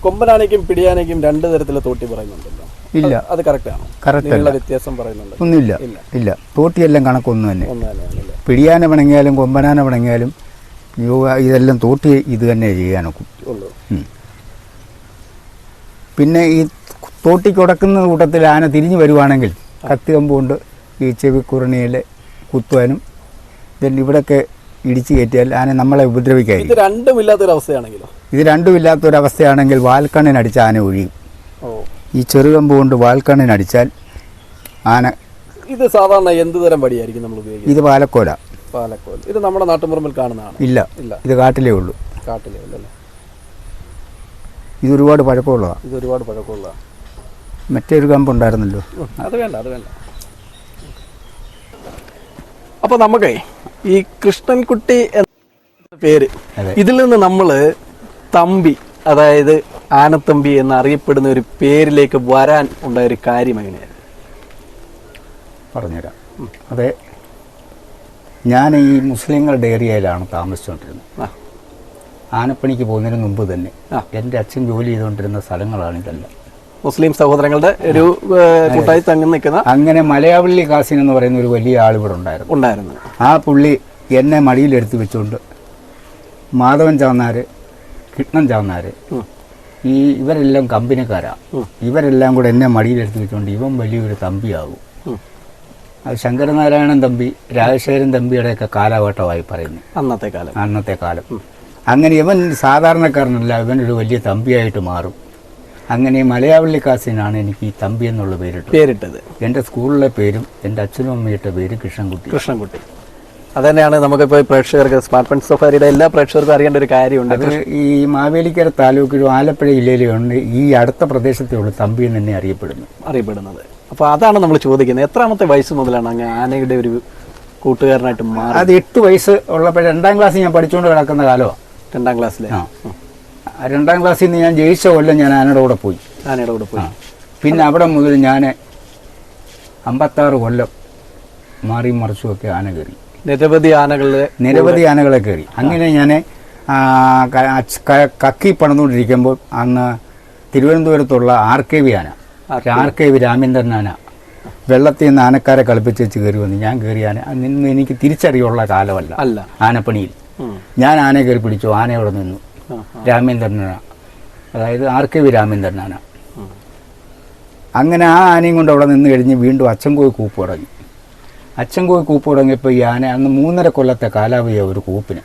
കൊമ്പനാനയ്ക്കും പിടിയാനയ്ക്കും 2 തരത്തിലുള്ള തോട്ടി പറയുന്നുണ്ടല്ലോ. ഇല്ല, അത് കറക്റ്റാണോ? കറക്റ്റ് വ്യത്യാസം പറയുന്നുണ്ട്? ഒന്നുമില്ല, ഇല്ല. തോട്ടിയെല്ലാം കണക്കൊന്നു തന്നെ. പിടിയാന പിണങ്ങിയാലും കൊമ്പനാന പിണങ്ങിയാലും ഇതെല്ലാം തോട്ടി ഇത് തന്നെ ചെയ്യാനൊക്കും. പിന്നെ ഈ തോട്ടിക്ക് ഉടക്കുന്ന കൂട്ടത്തിൽ ആന തിരിഞ്ഞു വരുവാണെങ്കിൽ കത്തി കമ്പ് കൊണ്ട് ഈ ചെവിക്കുറണിയിൽ കുത്തുവാനും ഇവിടെയൊക്കെ ഇടിച്ചു കയറ്റിയാൽ ആന നമ്മളെ ഉപദ്രവിക്കായിരിക്കും. ഇത് രണ്ടും ഇല്ലാത്തൊരവസ്ഥയാണെങ്കിൽ വാൽക്കണ്ണിനടിച്ച ആന ഒഴിയും. ഈ ചെറുകമ്പ് കൊണ്ട് വാൽക്കണ്ണിനടിച്ചാൽ ആന. ഇത് സാധാരണ എന്ത് തരം വടിയായിരിക്കും നമ്മൾ ഉപയോഗിക്കുന്നത്? ഇത് പാലക്കോല. ഇത് നമ്മുടെ നാട്ടുപുറമ്പിൽ കാണുന്നതാണ്? ഇല്ല, ഇത് കാട്ടിലേ ഉള്ളൂ. ഇത് ഒരുപാട് പഴക്കമുള്ളതാണ്. മറ്റൊരു കമ്പുണ്ടായിരുന്നല്ലോ, അത് വേണ്ട. അപ്പോൾ നമുക്കേ ഈ കൃഷ്ണൻകുട്ടി പേര്. അതെ. ഇതിൽ നിന്ന് നമ്മൾ തമ്പി, അതായത് ആനത്തമ്പി എന്നറിയപ്പെടുന്ന ഒരു പേരിലേക്ക് വരാൻ ഉണ്ടായ ഒരു കാര്യം എങ്ങനെയായിരുന്നു? പറഞ്ഞുതരാം. അതെ, ഞാൻ ഈ മുസ്ലിങ്ങളുടെ ഏരിയയിലാണ് താമസിച്ചുകൊണ്ടിരുന്നത്. ആനപ്പണിക്ക് പോകുന്നതിന് മുമ്പ് തന്നെ എൻ്റെ അച്ഛൻ ജോലി ചെയ്തുകൊണ്ടിരുന്ന സ്ഥലങ്ങളാണ് ഇതെല്ലാം. മുസ്ലിം സഹോദരങ്ങളുടെ ഒരു കൂട്ടായി തങ്ങി നിൽക്കുന്ന. അങ്ങനെ മലയാവള്ളി കാസിൻ എന്ന് പറയുന്ന ഒരു വലിയ ആളിവിടെ ഉണ്ടായിരുന്നു. ആ പുള്ളി എന്നെ മടിയിലെടുത്ത് വെച്ചുകൊണ്ട് മാധവൻ ചാന്നാര്, കൃഷ്ണൻ ചാന്നാര്, ഇവരെല്ലാം കമ്പനിക്കാരാണ്. ഇവരെല്ലാം കൂടെ എന്നെ മടിയിലെടുത്ത് വെച്ചുകൊണ്ട് ഇവൻ വലിയൊരു തമ്പിയാകും. അത് ശങ്കരനാരായണൻ തമ്പി, രാജശേഖരൻ തമ്പിയുടെയൊക്കെ കാലഘട്ടമായി പറയുന്നു അന്നത്തെ കാലം. അങ്ങനെ ഇവൻ സാധാരണക്കാരനല്ല, ഇവനൊരു വലിയ തമ്പിയായിട്ട് മാറും. അങ്ങനെ മലയാവള്ളി കാസിനാണ് എനിക്ക് ഈ തമ്പി എന്നുള്ള പേരിട്ടത്. എൻ്റെ സ്കൂളിലെ പേരും എൻ്റെ അച്ഛനും അമ്മയുടെ പേര് കൃഷ്ണൻകുട്ടി. അത് തന്നെയാണ് നമുക്കിപ്പോൾ പ്രേക്ഷകർക്ക്, സ്മാർട്ട് പെൻ സഫാരിയുടെ എല്ലാ പ്രേക്ഷകർക്കും അറിയേണ്ട ഒരു കാര്യമുണ്ട്. അത് ഈ മാവേലിക്കര താലൂക്കിലും ആലപ്പുഴ ജില്ലയിലുണ്ട് ഈ അടുത്ത പ്രദേശത്തേ ഉള്ളൂ തമ്പി എന്ന് തന്നെ അറിയപ്പെടുന്നത്. അപ്പോൾ അതാണ് നമ്മൾ ചോദിക്കുന്നത്, എത്രാമത്തെ വയസ്സ് മുതലാണ് അങ്ങനെ ആനയുടെ ഒരു കൂട്ടുകാരനായിട്ട് മാറി? അത് 8 വയസ്സ് ഉള്ളപ്പോൾ 2ാം ക്ലാസ്സിൽ ഞാൻ പഠിച്ചുകൊണ്ട് കിടക്കുന്ന കാലമോ. 2ാം ക്ലാസ്സിൽ 2ാം ക്ലാസ്സിൽ നിന്ന് ഞാൻ ജയിച്ച കൊല്ലം ഞാൻ ആനയുടെ കൂടെ പോയി. പിന്നെ അവിടെ മുതൽ ഞാൻ 56 കൊല്ലം മാറിയും മറിച്ചുമൊക്കെ ആന കയറി. നിരവധി ആനകളെ കയറി. അങ്ങനെ ഞാൻ കക്കി പണിതുകൊണ്ടിരിക്കുമ്പോൾ അന്ന് തിരുവനന്തപുരത്തുള്ള RKV ആന, RKV രാമേന്ദ്രൻ ആന വെള്ളത്തിൽ നിന്ന് ആനക്കാരെ കളിപ്പിച്ച് വെച്ച് കയറി വന്നു. ഞാൻ കയറി ആന നിന്ന് എനിക്ക് തിരിച്ചറിയുള്ള കാലമല്ല ആനപ്പണിയിൽ. ഞാൻ ആനയെ കയറി പിടിച്ചു. ആന അവിടെ നിന്നു. രാമേന്ദ്രനാന, അതായത് RKV രാമേന്ദ്രനാന. അങ്ങനെ ആ ആനയും കൊണ്ട് അവിടെ നിന്ന് കഴിഞ്ഞ് വീണ്ടും അച്ചൻകോയി കൂപ്പ് തുടങ്ങിയപ്പോൾ ഈ ആന അന്ന് 3.5 കൊല്ലത്തെ കാലാവധിയാണ് ഒരു കൂപ്പിന്.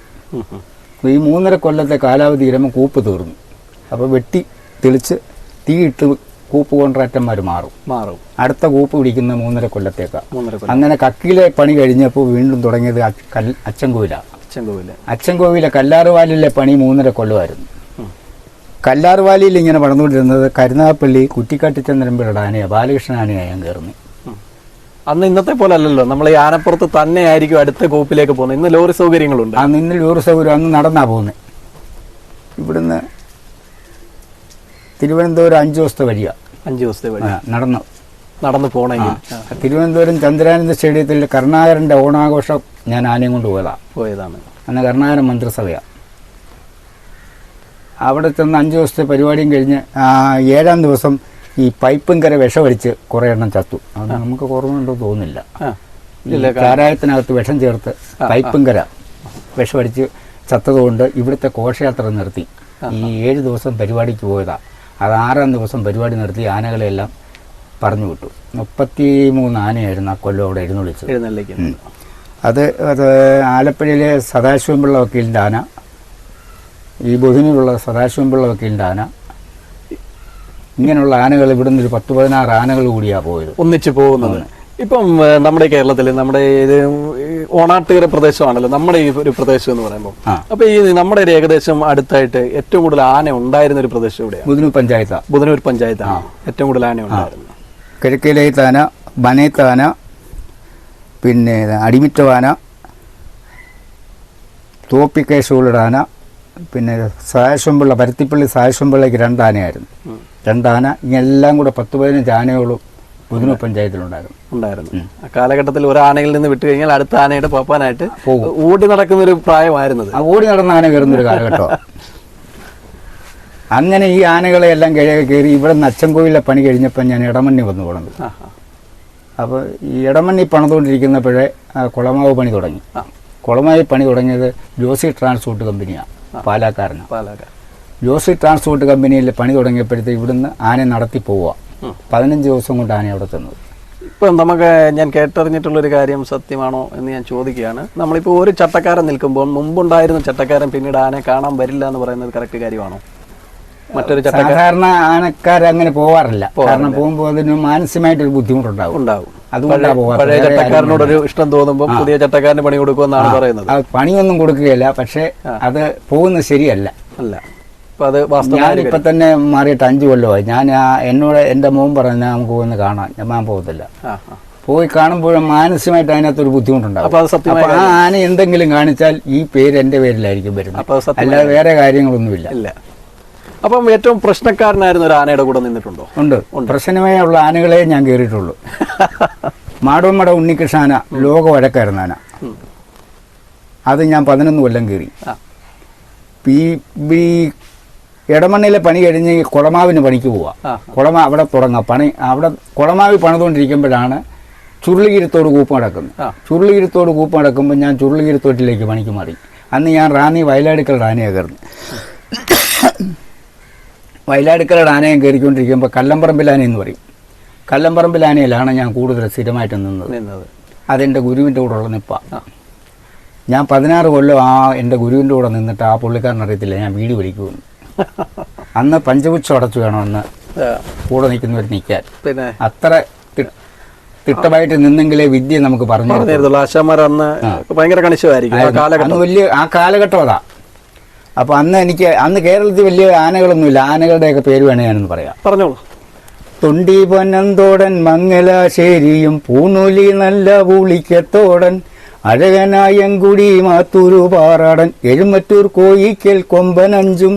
ഈ 3.5 കൊല്ലത്തെ കാലാവധി തീരുമ്പോൾ കൂപ്പ് തീർന്നു. അപ്പോൾ വെട്ടി തെളിച്ച് തീയിട്ട് കൂപ്പ് കോൺട്രാക്ടന്മാർ മാറും. അടുത്ത കൂപ്പ് പിടിക്കുന്ന 3.5 കൊല്ലത്തേക്കാണ്. അങ്ങനെ കക്കിയിലെ പണി കഴിഞ്ഞപ്പോൾ വീണ്ടും തുടങ്ങിയത് അച്ചൻകോവിലെ കല്ലാറുവാലിലെ പണി 3.5 കൊല്ലമായിരുന്നു. കല്ലാറുവാലിയിൽ ഇങ്ങനെ പടന്നുകൊണ്ടിരുന്നത് കരുനാഗപ്പള്ളി കുറ്റിക്കാട്ടിച്ചന്ദ്രൻപിള്ളയുടെ ആനയാണ്, ബാലകൃഷ്ണൻ ആനയാണ് ഞാൻ കയറുന്നത്. അന്ന് ഇന്നത്തെ പോലെ അല്ലല്ലോ, നമ്മൾ ഈ ആനപ്പുറത്ത് തന്നെ ആയിരിക്കും അടുത്ത കോപ്പിലേക്ക് പോകുന്നത്. ഇന്ന് ലോറി സൗകര്യങ്ങളുണ്ട്. ഇന്ന് ലോറി സൗകര്യം, അന്ന് നടന്നാ പോകുന്നത്. ഇവിടുന്ന് തിരുവനന്തപുരം 5 ദിവസത്തെ വഴിയാണ്. 5 ദിവസത്തെ വഴി നടന്നു പോകണമെങ്കിൽ. തിരുവനന്തപുരം ചന്ദ്രാനന്ദ സ്റ്റേഡിയത്തിൽ കരുണാകരൻ്റെ ഓണാഘോഷം ഞാൻ ആനയും കൊണ്ട് പോയതാണ്. അന്ന് കരുണാകരൻ മന്ത്രിസഭയാണ്. അവിടെ ചെന്ന് 5 ദിവസത്തെ പരിപാടിയും കഴിഞ്ഞ് 7ാം ദിവസം ഈ പൈപ്പുംകര വിഷമടിച്ച് കുറേ എണ്ണം ചത്തു. അത് നമുക്ക് കുറവുണ്ടോ തോന്നുന്നില്ല. ചാരായത്തിനകത്ത് വിഷം ചേർത്ത് പൈപ്പുംകര വിഷമടിച്ച് ചത്തതുകൊണ്ട് ഇവിടുത്തെ ഘോഷയാത്ര നിർത്തി. ഈ 7 ദിവസം പരിപാടിക്ക് പോയതാ. അത് 6ാം ദിവസം പരിപാടി നിർത്തി ആനകളെല്ലാം പറഞ്ഞു വിട്ടു. 33 ആനയായിരുന്നു ആ കൊല്ലം അവിടെ എഴുന്നള്ളിച്ചത്. അത് ആലപ്പുഴയിലെ സദാശിവൻപിള്ള വക്കീലിൻ്റെ ആന, ഈ ബുധനിലുള്ള സദാശിവൻപിള്ള വക്കീലിൻ്റെ ആന, ഇങ്ങനെയുള്ള ആനകൾ ഇവിടുന്ന് ഒരു 10-16 ആനകൾ കൂടിയാണ് പോയത്, ഒന്നിച്ച് പോകുന്നത്. ഇപ്പം നമ്മുടെ കേരളത്തിൽ നമ്മുടെ ഇത് ഓണാട്ടുകര പ്രദേശമാണല്ലോ നമ്മുടെ ഈ ഒരു പ്രദേശം എന്ന് പറയുമ്പോൾ. അപ്പൊ ഈ നമ്മുടെ ഒരു ഏകദേശം അടുത്തായിട്ട് ഏറ്റവും കൂടുതൽ ആന ഉണ്ടായിരുന്ന ഒരു പ്രദേശം എവിടെയാണ്? ബുധനൂർ പഞ്ചായത്താണ് ഏറ്റവും കൂടുതൽ ആന ഉണ്ടായിരുന്നത്. കിഴക്കിലേത്താന, ബനേത്താന, പിന്നെ അടിമിറ്റവാന, തോപ്പിക്കേശുകളുടെ ആന, പിന്നെ സായശ്വംപിള്ള, പരുത്തിപ്പള്ളി സായശ്വംപിള്ളയ്ക്ക് 2 ആനയായിരുന്നു. 2 ആന, ഇങ്ങനെല്ലാം കൂടെ 10-15 ആനകളും ബുധനൂർ പഞ്ചായത്തിലുണ്ടായിരുന്നു. കാലഘട്ടത്തിൽ ഒരു ആനയിൽ നിന്ന് വിട്ടു കഴിഞ്ഞാൽ അടുത്ത ആനയുടെ പോപ്പാനായിട്ട് ഓടി നടക്കുന്ന ഒരു പ്രായമായിരുന്നത്. ഓടി നടന്ന ആന കയറുന്നൊരു കാലഘട്ടം. അങ്ങനെ ഈ ആനകളെ എല്ലാം കയറി ഇവിടെ നിന്ന് അച്ചൻകോവിലെ പണി കഴിഞ്ഞപ്പോൾ ഞാൻ ഇടമണ്ണി വന്നു പോകണം. അപ്പോൾ ഈ ഇടമണ്ണി പണിതുകൊണ്ടിരിക്കുന്നപ്പോഴേ കുളമാവ് പണി തുടങ്ങി. കുളമാവ് പണി തുടങ്ങിയത് ജോസി ട്രാൻസ്പോർട്ട് കമ്പനിയാണ്, പാലക്കാരനാണ്. ജോസി ട്രാൻസ്പോർട്ട് കമ്പനിയിൽ പണി തുടങ്ങിയപ്പോഴത്തേക്ക് ഇവിടുന്ന് ആന നടത്തി പോവുക. 15 ദിവസം കൊണ്ട് ആന അവിടെ ചെന്നത്. ഇപ്പം നമുക്ക് ഞാൻ കേട്ടറിഞ്ഞിട്ടുള്ളൊരു കാര്യം സത്യമാണോ എന്ന് ഞാൻ ചോദിക്കുകയാണ്. നമ്മളിപ്പോൾ ഒരു ചട്ടക്കാരൻ നിൽക്കുമ്പോൾ മുമ്പുണ്ടായിരുന്ന ചട്ടക്കാരൻ പിന്നീട് ആനയെ കാണാൻ വരില്ല എന്ന് പറയുന്നത് കറക്റ്റ് കാര്യമാണോ? മറ്റൊരു സാധാരണ ആനക്കാരങ്ങനെ പോവാറില്ല. കാരണം പോകുമ്പോൾ അതിന് മാനസികമായിട്ടൊരു ബുദ്ധിമുട്ടുണ്ടാവും. അതുകൊണ്ടാണ് പോകാറ്. പഴയ ചട്ടക്കാരനോടൊരു ഇഷ്ടം തോന്നുമ്പോൾ പുതിയ ചട്ടക്കാരന് പണി കൊടുക്കുമെന്നാണ് പറയുന്നത്. പണിയൊന്നും കൊടുക്കുകയില്ല, പക്ഷെ അത് പോകുന്നത് ശരിയല്ല. ഞാനിപ്പോൾ തന്നെ മാറിയിട്ട് 5 കൊല്ലമായി. ഞാൻ എന്നോട് എൻ്റെ മോൻ പറഞ്ഞാൽ നമുക്ക് ഒന്ന് കാണാം, ഞാൻ പോകത്തില്ല. പോയി കാണുമ്പോഴും മാനസികമായിട്ട് അതിനകത്തൊരു ബുദ്ധിമുട്ടുണ്ടാവും. അപ്പോൾ അത് സത്യമായ അപ്പോൾ ആ ആന എന്തെങ്കിലും കാണിച്ചാൽ ഈ പേര് എൻ്റെ പേരിലായിരിക്കും വരുന്നത്, അപ്പോൾ അത് സത്യമായ അല്ലാതെ വേറെ കാര്യങ്ങളൊന്നുമില്ല. ഇല്ല. അപ്പം ഏറ്റവും പ്രശ്നക്കാരനായിരുന്ന ഒരു ആനയുടെ കൂടെ നിന്നിട്ടുണ്ടോ? ഉണ്ട്. പ്രശ്നമായുള്ള ആനകളെ ഞാൻ കയറിയിട്ടുള്ളൂ. മാടോമട ഉണ്ണികൃഷ്ണ ആന ലോക വഴക്കായിരുന്ന ആന, അത് ഞാൻ 11 കൊല്ലം കയറി. ഈ ഇടമണ്ണിലെ പണി കഴിഞ്ഞ് കുളമാവിന് പണിക്ക് പോവാം. അവിടെ തുടങ്ങാം പണി. അവിടെ കുളമാവി പണിതുകൊണ്ടിരിക്കുമ്പോഴാണ് ചുരുളിഗിരത്തോട് കൂപ്പ് നടക്കുന്നത്. ചുരുളിഗിരത്തോട് കൂപ്പ് നടക്കുമ്പോൾ ഞാൻ ചുരുളിഗിരത്തോട്ടിലേക്ക് പണിക്ക് മാറി. അന്ന് ഞാൻ റാന്നി വയലാടുക്കളുടെ ആനയാണ് കയറുന്നത്. വയലാടുക്കളുടെ ആനയും കയറിക്കൊണ്ടിരിക്കുമ്പോൾ കല്ലമ്പറമ്പിൽ ആന എന്ന് പറയും. കല്ലമ്പറമ്പിൽ ആനയിലാണ് ഞാൻ കൂടുതൽ സ്ഥിരമായിട്ട് നിന്നത്. അതെൻ്റെ ഗുരുവിൻ്റെ കൂടെ ഉള്ള നിപ്പ. ഞാൻ 16 കൊല്ലം എൻ്റെ ഗുരുവിൻ്റെ കൂടെ നിന്നിട്ട് ആ പുള്ളിക്കാരനറിയത്തില്ല ഞാൻ വീട് വലിക്കുമെന്ന്. അന്ന് പഞ്ചപുച്ഛം അടച്ചു വേണം അന്ന് കൂടെ നിൽക്കുന്നവർ നിൽക്കാൻ. പിന്നെ അത്ര തിട്ടമായിട്ട് നിന്നെങ്കിലേ വിദ്യ നമുക്ക് പറഞ്ഞു ആശാമാർ അന്ന് ഭയങ്കര കണിശമായിരിക്കും. അന്ന് വലിയ ആ കാലഘട്ടം അതാ. അപ്പോൾ അന്ന് കേരളത്തിൽ വലിയ ആനകളൊന്നുമില്ല. ആനകളുടെയൊക്കെ പേര് വേണേ ഞാനൊന്ന് പറയാം. പറഞ്ഞോളൂ. തൊണ്ടി പൊന്നന്തോടൻ മംഗലാശ്ശേരിയും പൂണൂലി നല്ല പുളിക്കത്തോടൻ അഴകനായങ്കുടി മാത്തൂരു പാറാടൻ എഴുമറ്റൂർ കോയിക്കൽ കൊമ്പനഞ്ചും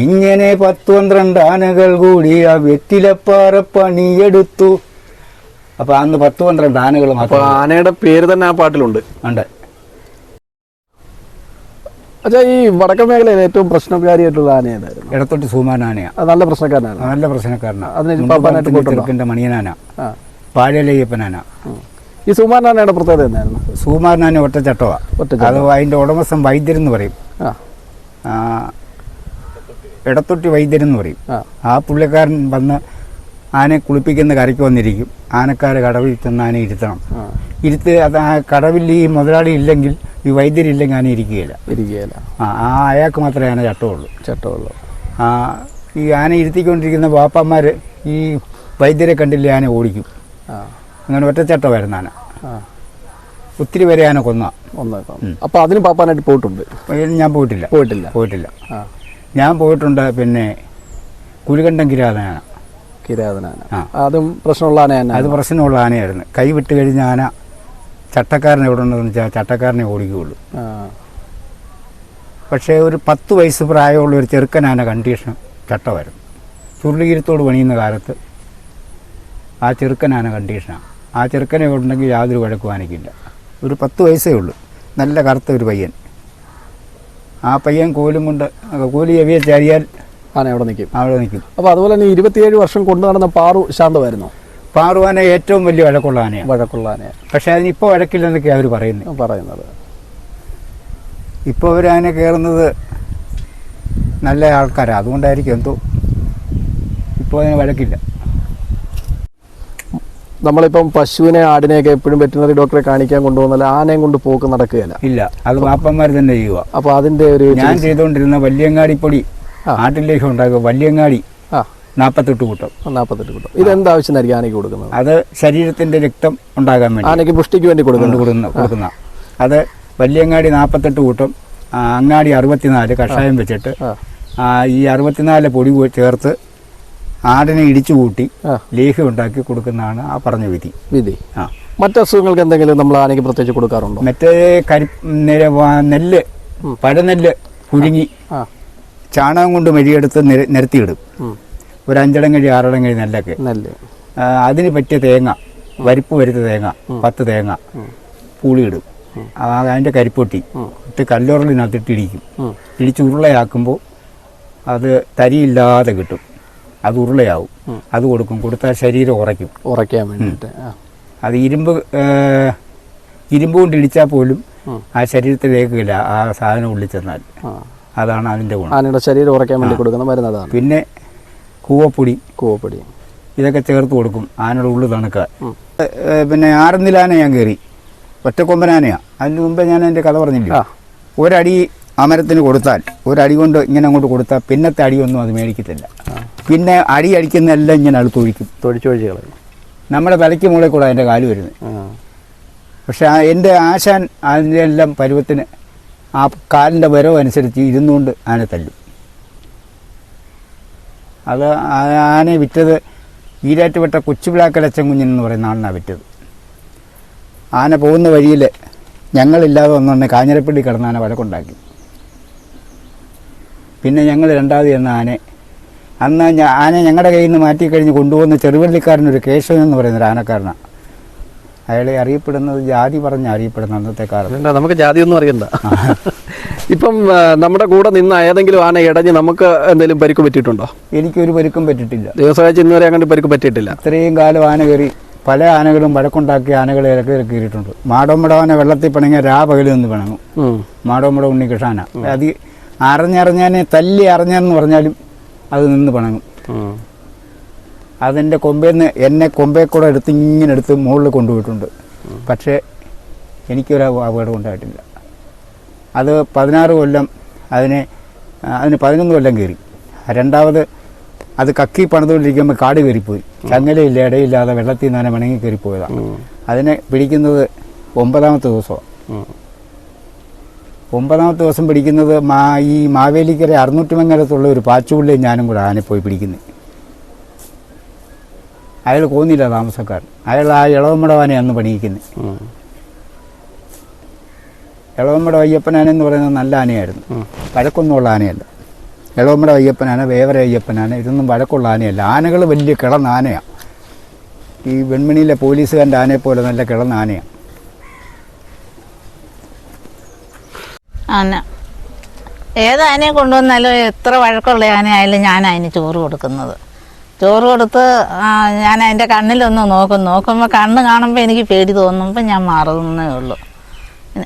ഇങ്ങനെ 10-12 ആനകൾ കൂടി ആ വെറ്റിലപ്പാറ പണിയെടുത്തു. അപ്പൊ അന്ന് 10-12 ആനകൾ മാത്രം. ആനയുടെ പേര് തന്നെ ആ പാട്ടിലുണ്ട്. ഉണ്ട്. അച്ഛാ, ഈ വടക്കൻ മേഖലയിൽ ഏറ്റവും പ്രശ്നകാരിയായിട്ടുള്ള ആന ഏതായിരുന്നു? ഇടത്തോട്ട് സൂമാൻ ആനയാണ്. നല്ല പ്രശ്നക്കാരനാണ്. നല്ല പ്രശ്നക്കാരനാണ്. അതിന് മണിയനാന, പാഴലയ്യപ്പനാന. ഈ സുമാരനാനയുടെ പ്രത്യേകത എന്തായിരുന്നു? സുമാരനാന ഒറ്റച്ചട്ടമാണ്. അത് അതിൻ്റെ ഉടമസ്ഥൻ വൈദ്യരെന്ന് പറയും. ഇടത്തൊട്ടി വൈദ്യരെന്ന് പറയും. ആ പുള്ളിക്കാരൻ വന്ന് ആനയെ കുളിപ്പിക്കുന്ന കരയ്ക്ക് വന്നിരിക്കും. ആനക്കാരെ കടവിൽ ചെന്ന് ആന ഇരുത്തണം. അത് ആ കടവിൽ ഈ മുതലാളി ഇല്ലെങ്കിൽ, ഈ വൈദ്യരില്ലെങ്കിൽ ആന ഇരിക്കുകയില്ല. അയാൾക്ക് മാത്രമേ ആന ചട്ടമുള്ളൂ. ഈ ആന ഇരുത്തിക്കൊണ്ടിരിക്കുന്ന ബാപ്പന്മാർ ഈ വൈദ്യരെ കണ്ടില്ലേ ആന ഓടിക്കും. അങ്ങനെ ഒറ്റച്ചട്ടമായിരുന്നു ആന. ഒത്തിരി പേരെ ആന കൊന്ന. അപ്പോൾ അതിന് പാപ്പാനായിട്ട് പോയിട്ടുണ്ട്? ഞാൻ പോയിട്ടില്ല. ഞാൻ പോയിട്ടുണ്ട്. പിന്നെ കുരുകണ്ടം കിരാതനാന. അതും പ്രശ്നമുള്ള ആനയാണ്. അത് പ്രശ്നമുള്ള ആനയായിരുന്നു. കൈ വിട്ട് കഴിഞ്ഞ ആന ചട്ടക്കാരൻ എവിടെ ഉണ്ടെന്ന് വെച്ചാൽ ചട്ടക്കാരനെ ഓടിക്കുകയുള്ളൂ. പക്ഷേ ഒരു 10 വയസ്സ് പ്രായമുള്ള ഒരു ചെറുക്കനാന കണ്ടീഷൻ ചട്ടമായിരുന്നു. ചുരുളിഗിരത്തോട് പണിയുന്ന കാലത്ത് ആ ചെറുക്കനാന കണ്ടീഷനാണ്. ആ ചെറുക്കനെ ഉണ്ടെങ്കിൽ യാതൊരു വഴക്കും ആനയ്ക്കില്ല. ഒരു 10 വയസ്സേ ഉള്ളൂ. നല്ല കറുത്ത ഒരു പയ്യൻ. ആ പയ്യൻ കോലും കൊണ്ട് കോലി എവിയെ ചാരിയാൽ ആന അവിടെ നിൽക്കും. അപ്പോൾ അതുപോലെ തന്നെ 27 വർഷം കൊണ്ടു നടന്ന പാറു ശാന്തമായിരുന്നു. പാറു ആന ഏറ്റവും വലിയ വഴക്കുള്ള ആനയാണ്. പക്ഷേ അതിനിപ്പോൾ വഴക്കില്ലെന്നൊക്കെയാണ് അവർ പറയുന്നത്. ഇപ്പോൾ അവർ ആന കയറുന്നത് നല്ല ആൾക്കാരാണ്. അതുകൊണ്ടായിരിക്കും എന്തോ ഇപ്പോൾ അതിന് വഴക്കില്ല. നമ്മളിപ്പം പശുവിനെ ആടിനെയൊക്കെ എപ്പോഴും വെറ്റിനറി ഡോക്ടറെ കാണിക്കാൻ കൊണ്ടുപോകുന്നല്ല, ആനയും കൊണ്ട് പോക്ക് നടക്കുകയില്ല. ഇല്ല, അത് വാപ്പന്മാർ തന്നെ ചെയ്യുക. അപ്പോൾ അതിൻ്റെ ഒരു ഞാൻ ചെയ്തുകൊണ്ടിരുന്ന വല്യങ്ങാടി പൊടി ആട്ടിലേക്ക് ഉണ്ടാക്കുക. വല്യങ്ങാടി 48 കൂട്ടം. ഇതെന്താവശ്യമായിരിക്കും ആനയ്ക്ക് കൊടുക്കുന്നത്? അത് ശരീരത്തിന്റെ രക്തം ഉണ്ടാകാൻ വേണ്ടി, ആനയ്ക്ക് പുഷ്ടിക്ക് വേണ്ടി കൊടുക്കുന്ന അത് വല്യങ്ങാടി 48 കൂട്ടം, അങ്ങാടി 64 കഷായം വെച്ചിട്ട് ഈ 64 പൊടി ചേർത്ത് ആടിനെ ഇടിച്ചു കൂട്ടി ലേഹ്യം ഉണ്ടാക്കി കൊടുക്കുന്നതാണ് ആ പറഞ്ഞ വിധി. മറ്റു അസുഖങ്ങൾക്ക് എന്തെങ്കിലും നമ്മൾ ആനയ്ക്ക് പ്രത്യേകിച്ച് കൊടുക്കാറുണ്ടോ? മറ്റേ നെല്ല്, പഴനെല്ല് പുഴുങ്ങി ചാണകം കൊണ്ട് മെഴിയെടുത്ത് നിരത്തിയിടും. ഒരു 5 കഴി 6 കഴി നെല്ലൊക്കെ. അതിന് പറ്റിയ തേങ്ങ, വരിപ്പ് വരുത്ത തേങ്ങ 10 തേങ്ങ പൂളിയിടും. അതിൻ്റെ കരിപ്പൊട്ടി ഇട്ട് കല്ലുറലിനകത്തിട്ട് ഇടിക്കും. ഇടിച്ച് ഉരുളയാക്കുമ്പോൾ അത് തരിയില്ലാതെ കിട്ടും. അത് ഉരുളയാവും. അത് കൊടുത്താൽ ശരീരം ഉറയ്ക്കാൻ വേണ്ടിയിട്ട്. അത് ഇരുമ്പ് കൊണ്ട് ഇടിച്ചാൽ പോലും ആ ശരീരത്തിലേക്കില്ല ആ സാധനം ഉള്ളിൽ ചെന്നാൽ. അതാണ് അതിൻ്റെ ഗുണം. ആനയുടെ ശരീരം ഉറയ്ക്കാൻ വേണ്ടി കൊടുക്കുന്ന മരുന്നതാണ്. പിന്നെ കൂവപ്പൊടി ഇതൊക്കെ ചേർത്ത് കൊടുക്കും ആനയുടെ ഉള്ളു തണുക്കാൻ. പിന്നെ ആറന്നിലാന ഞാൻ കയറി. ഒറ്റക്കൊമ്പനാനയാണ്. അതിന് മുമ്പേ ഞാൻ എൻ്റെ കഥ പറഞ്ഞില്ല. ഒരടി അമരത്തിന് കൊടുത്താൽ, ഒരടി കൊണ്ട് ഇങ്ങനെ അങ്ങോട്ട് കൊടുത്താൽ പിന്നത്തെ അടിയൊന്നും അത് മേടിക്കത്തില്ല. പിന്നെ അടിക്കുന്നതെല്ലാം ഇങ്ങനെ അടുത്തൊഴിക്കും. തൊഴിച്ചൊഴിച്ചുകളെ നമ്മുടെ തലയ്ക്ക് മുകളിൽ കൂടെ അതിൻ്റെ കാല് വരുന്നത്. പക്ഷെ എൻ്റെ ആശാൻ അതിൻ്റെ എല്ലാം പരുവത്തിന് ആ കാലിൻ്റെ വരവ് അനുസരിച്ച് ഇരുന്നുകൊണ്ട് ആന തല്ലും. അത് ആനയെ വിറ്റത് ഈരാറ്റുപെട്ട കൊച്ചുപിളാക്കലച്ചൻ കുഞ്ഞൻ എന്ന് പറയുന്ന ആളിനാണ് വിറ്റത്. ആന പോകുന്ന വഴിയിൽ ഞങ്ങളില്ലാതെ വന്നുകൊണ്ട് കാഞ്ഞിരപ്പള്ളി കിടന്ന് ആന വഴക്കുണ്ടാക്കി. പിന്നെ ഞങ്ങൾ രണ്ടാമത് ചെന്ന അന്ന് ആന ഞങ്ങളുടെ കയ്യിൽ നിന്ന് മാറ്റിക്കഴിഞ്ഞ് കൊണ്ടുപോകുന്ന ചെറുവള്ളിക്കാരനൊരു കേശവൻ എന്ന് പറയുന്നൊരു ആനക്കാരനാണ്. അയാളെ അറിയപ്പെടുന്നത് ജാതി പറഞ്ഞ് അറിയപ്പെടുന്ന അന്നത്തെ കാലത്ത്. നമുക്ക് ജാതിയൊന്നും അറിയണ്ട. ഇപ്പം നമ്മുടെ കൂടെ നിന്ന് ഏതെങ്കിലും ആന ഇടഞ്ഞ് നമുക്ക് എന്തെങ്കിലും പരിക്ക് പറ്റിയിട്ടുണ്ടോ? എനിക്കൊരു പരിക്കും പറ്റിയിട്ടില്ല. ദിവസമാഴ്ച ഇന്നുവരെ അങ്ങനെ പരിക്ക് പറ്റിയിട്ടില്ല. ഇത്രയും കാലം ആന കയറി പല ആനകളും വഴക്കുണ്ടാക്കിയ ആനകളെ ഇറക്കി കയറിയിട്ടുണ്ട്. മാടോമ്പട ആന വെള്ളത്തിൽ പിണങ്ങിയ രാപകൽ നിന്ന് പിണങ്ങും. മാടോമ്പട ഉണ്ണികൃഷ്ണാന അത് അറിഞ്ഞറിഞ്ഞാനെ തല്ലി അറിഞ്ഞെന്ന് പറഞ്ഞാലും അത് നിന്ന് പിണങ്ങും. അതെൻ്റെ കൊമ്പേന്ന് എന്നെ കൊമ്പേ കൂടെ ഇങ്ങനെ എടുത്ത് മുകളിൽ കൊണ്ടുപോയിട്ടുണ്ട്. പക്ഷേ എനിക്കൊരു അപകടം ഉണ്ടായിട്ടില്ല. അത് 16 കൊല്ലം അതിന് 11 കൊല്ലം കയറി. രണ്ടാമത് അത് കക്കി പണിതുകൊണ്ടിരിക്കുമ്പോൾ കാട് കയറിപ്പോയി. ചങ്ങലയില്ല, ഇടയില്ലാതെ വെള്ളത്തിൽ നിന്ന് തന്നെ മണങ്ങി കയറിപ്പോയതാണ്. അതിനെ പിടിക്കുന്നത് 9ാമത്തെ ദിവസമാണ്. 9ാമത്തെ ദിവസം പിടിക്കുന്നത് ഈ മാവേലിക്കര 600 ഒരു പാച്ചുപുള്ളിയും ഞാനും കൂടെ ആനെ പോയി പിടിക്കുന്നത്. അയാൾ കോന്നില്ല താമസക്കാരൻ. അയാൾ ആ ഇളവമ്മട ആനയെ അന്ന് പണിയിക്കുന്നത്. ഇളവമ്മട അയ്യപ്പനാനെന്ന് പറയുന്നത് നല്ല ആനയായിരുന്നു. വഴക്കൊന്നുമുള്ള ആനയല്ല. ഇളവമ്മട അയ്യപ്പനാന, വേവര അയ്യപ്പനാന, ഇതൊന്നും വഴക്കുള്ള ആനയല്ല. ആനകൾ വലിയ കിളന്ന ആനയാണ്. ഈ വെൺമണിയിലെ പോലീസുകാരൻ്റെ ആനയെ പോലെ നല്ല കിളന്ന ആനയാണ്. ആന ഏത് ആനയെ കൊണ്ടുവന്നാലും എത്ര വഴക്കമുള്ള ആനയായാലും ഞാൻ അതിന് ചോറ് കൊടുക്കുന്നത്. ചോറ് കൊടുത്ത് ഞാൻ അതിൻ്റെ കണ്ണിലൊന്ന് നോക്കുമ്പോൾ കണ്ണ് കാണുമ്പോൾ എനിക്ക് പേടി തോന്നുമ്പോൾ ഞാൻ മാറുന്നേ ഉള്ളൂ.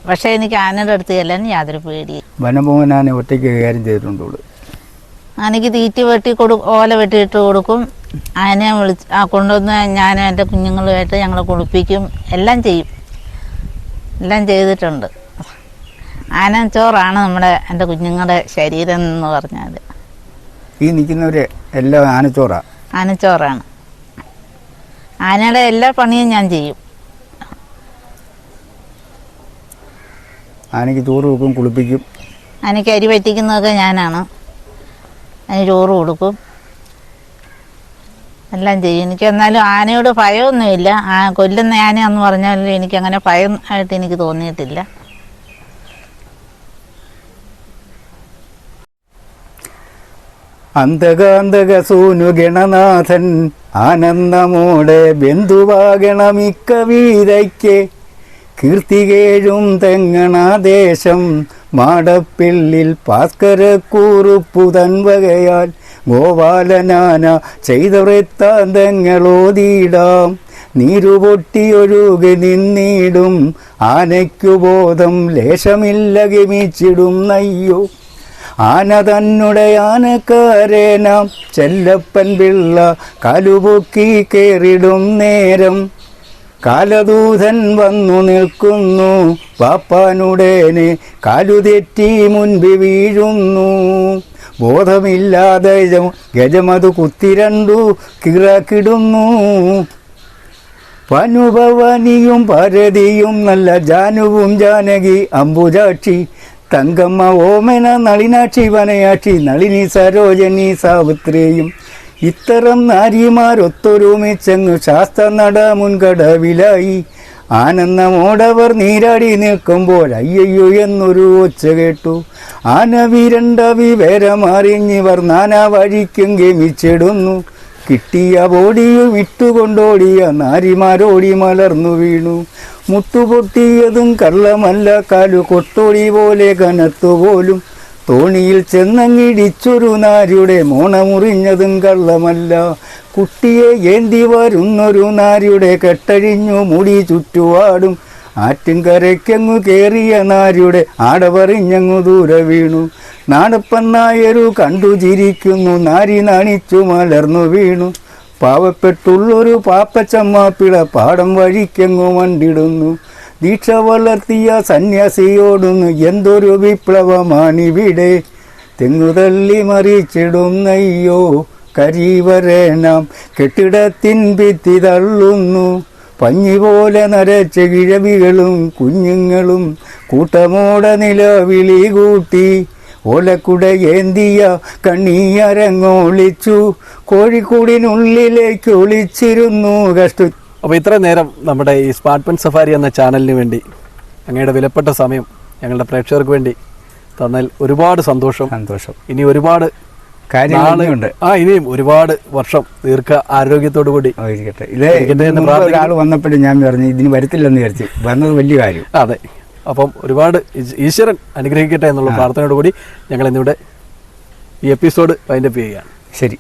പക്ഷേ എനിക്ക് ആനയുടെ അടുത്ത് ചെല്ലാൻ യാതൊരു പേടി. വനമോഹൻ ആന ഒറ്റയ്ക്ക് കൈകാര്യം ചെയ്തിട്ടുണ്ടോ? ആനയ്ക്ക് തീറ്റി ഓല വെട്ടിയിട്ട് കൊടുക്കും. ആനയെ കൊണ്ടുവന്ന് ഞാനും എൻ്റെ കുഞ്ഞുങ്ങളുമായിട്ട് ഞങ്ങൾ കുളിപ്പിക്കും. എല്ലാം ചെയ്യും. എല്ലാം ചെയ്തിട്ടുണ്ട്. ആനച്ചോറാണ് എൻ്റെ കുഞ്ഞുങ്ങളുടെ ശരീരം എന്ന് പറഞ്ഞാൽ. ഈ നിൽക്കുന്നവർ എല്ലാം ആനച്ചോറാണ്. ആനയുടെ എല്ലാ പണിയും ഞാൻ ചെയ്യും. ആനയ്ക്ക് ചോറ് കൊടുക്കും, കുളിപ്പിക്കും. ആനയ്ക്ക് അരി പറ്റിക്കുന്നതൊക്കെ ഞാനാണ്. അതിന് ചോറ് കൊടുക്കും, എല്ലാം ചെയ്യും. എനിക്ക് എന്നാലും ആനയോട് ഭയമൊന്നുമില്ല. കൊല്ലുന്ന ആനയെന്ന് പറഞ്ഞാലും എനിക്കങ്ങനെ ഭയം ആയിട്ട് എനിക്ക് തോന്നിയിട്ടില്ല. അന്തകാന്തക സൂനു ഗണനാഥൻ ആനന്ദമോടെ ബന്ധുവാകണമിക്ക വീരയ്ക്ക് കീർത്തികേഴും തെങ്ങണാദേശം മാടപ്പിള്ളിൽ ഭാസ്കരക്കൂറുപ്പു തൻവകയാൽ ഗോപാലനാന ചെയ്ത വൃത്താന്തങ്ങളോതിടാം. നീരുപൊട്ടിയൊഴുകി നിന്നിടും ആനയ്ക്കു ബോധം ലേശമില്ല ഗമിച്ചിടും നയ്യോ. ആന തന്നെ ആനക്കാരേനാം ചെല്ലപ്പൻ പിള്ള കാലുപൊക്കി കേറിടും നേരം കാലദൂതൻ വന്നു നിൽക്കുന്നു. പാപ്പാനുടേനെ കാലുതെറ്റി മുൻപ് വീഴുന്നു. ബോധമില്ലാതെ ഗജമതു കുത്തിരണ്ടു കിറക്കിടുന്നു. പനുഭവനിയും പരതിയും നല്ല ജാനുവും ജാനകി അംബുജാക്ഷി തങ്കമ്മ ഓമന നളിനാക്ഷി വനയാക്ഷി നളിനി സരോജനി സാവിത്രിയും ഇത്തരം നാരിമാരൊത്തൊരുമിച്ചെങ്ങു ശാസ്ത്ര നട മുൻകടവിലായി. ആനന്ദമോടവർ നീരാടി നിൽക്കുമ്പോൾ അയ്യയ്യോ എന്നൊരു ഒച്ച കേട്ടു. ആന വിരണ്ട വിവരമറിഞ്ഞിവർ നാനാ വഴിക്കും ഗമിച്ചിടുന്നു. കിട്ടിയ ബോഡിയും ഇട്ടുകൊണ്ടോടിയ നാരിമാരോടി മലർന്നു വീണു. മുട്ടുപൊട്ടിയതും കള്ളമല്ല, കാലു കൊട്ടോടി പോലെ കനത്തുപോലും. തോണിയിൽ ചെന്നങ്ങിടിച്ചൊരു നാരിയുടെ മോണമുറിഞ്ഞതും കള്ളമല്ല. കുട്ടിയെ ഏന്തി വരുന്നൊരു നാരിയുടെ കെട്ടഴിഞ്ഞു മുടി ചുറ്റുപാടും. ആറ്റിൻകരയ്ക്കങ്ങു കേറിയ നാരിയുടെ ആടവറിഞ്ഞങ്ങു ദൂരെ വീണു. നാടപ്പൻ നായരു കണ്ടു ചിരിക്കുന്നു, നാരി നാണിച്ചു മലർന്നു വീണു. പാവപ്പെട്ടുള്ളൊരു പാപ്പച്ചമ്മാപ്പിള പാടം വഴിക്കെങ്ങു മണ്ടിടുന്നു. ദീക്ഷ വളർത്തിയ സന്യാസിയോടുന്നു എന്തൊരു വിപ്ലവമാണിവിടെ. തെങ്ങുതള്ളി മറിച്ചിടുന്നയ്യോ കരീവരേനാം കെട്ടിടത്തിൻ ഭിത്തി തള്ളുന്നു. പഞ്ഞി പോലെ നരച്ച കിഴവികളും കുഞ്ഞുങ്ങളും കൂട്ടമോടെ നിലവിളി കൂട്ടി. ഓലക്കുട ഏന്തിയ കണ്ണീയരങ്ങൊളിച്ചു. കോഴിക്കൂടിനുള്ളിലേക്ക് ഒളിച്ചിരുന്നു. അപ്പോൾ ഇത്രയും നേരം നമ്മുടെ ഈ സ്മാർട്ട്മെൻ സഫാരി എന്ന ചാനലിന് വേണ്ടി അങ്ങയുടെ വിലപ്പെട്ട സമയം ഞങ്ങളുടെ പ്രേക്ഷകർക്ക് വേണ്ടി തന്നാൽ ഒരുപാട് സന്തോഷം. ഇനി ഒരുപാട് കാര്യങ്ങളുണ്ട്. ഇനിയും ഒരുപാട് വർഷം ദീർഘ ആരോഗ്യത്തോടു കൂടി ഇരിക്കട്ടെ. ഒരാൾ വന്നപ്പോഴും ഞാൻ പറഞ്ഞു ഇതിന് വരത്തില്ലെന്ന് വിചാരിച്ചു, വന്നത് വലിയ കാര്യം. അതെ. അപ്പം ഒരുപാട് ഈശ്വരൻ അനുഗ്രഹിക്കട്ടെ എന്നുള്ള പ്രാർത്ഥനയോടുകൂടി ഞങ്ങൾ ഇന്നിവിടെ ഈ എപ്പിസോഡ് വൈൻഡപ്പ് ചെയ്യുകയാണ്. ശരി.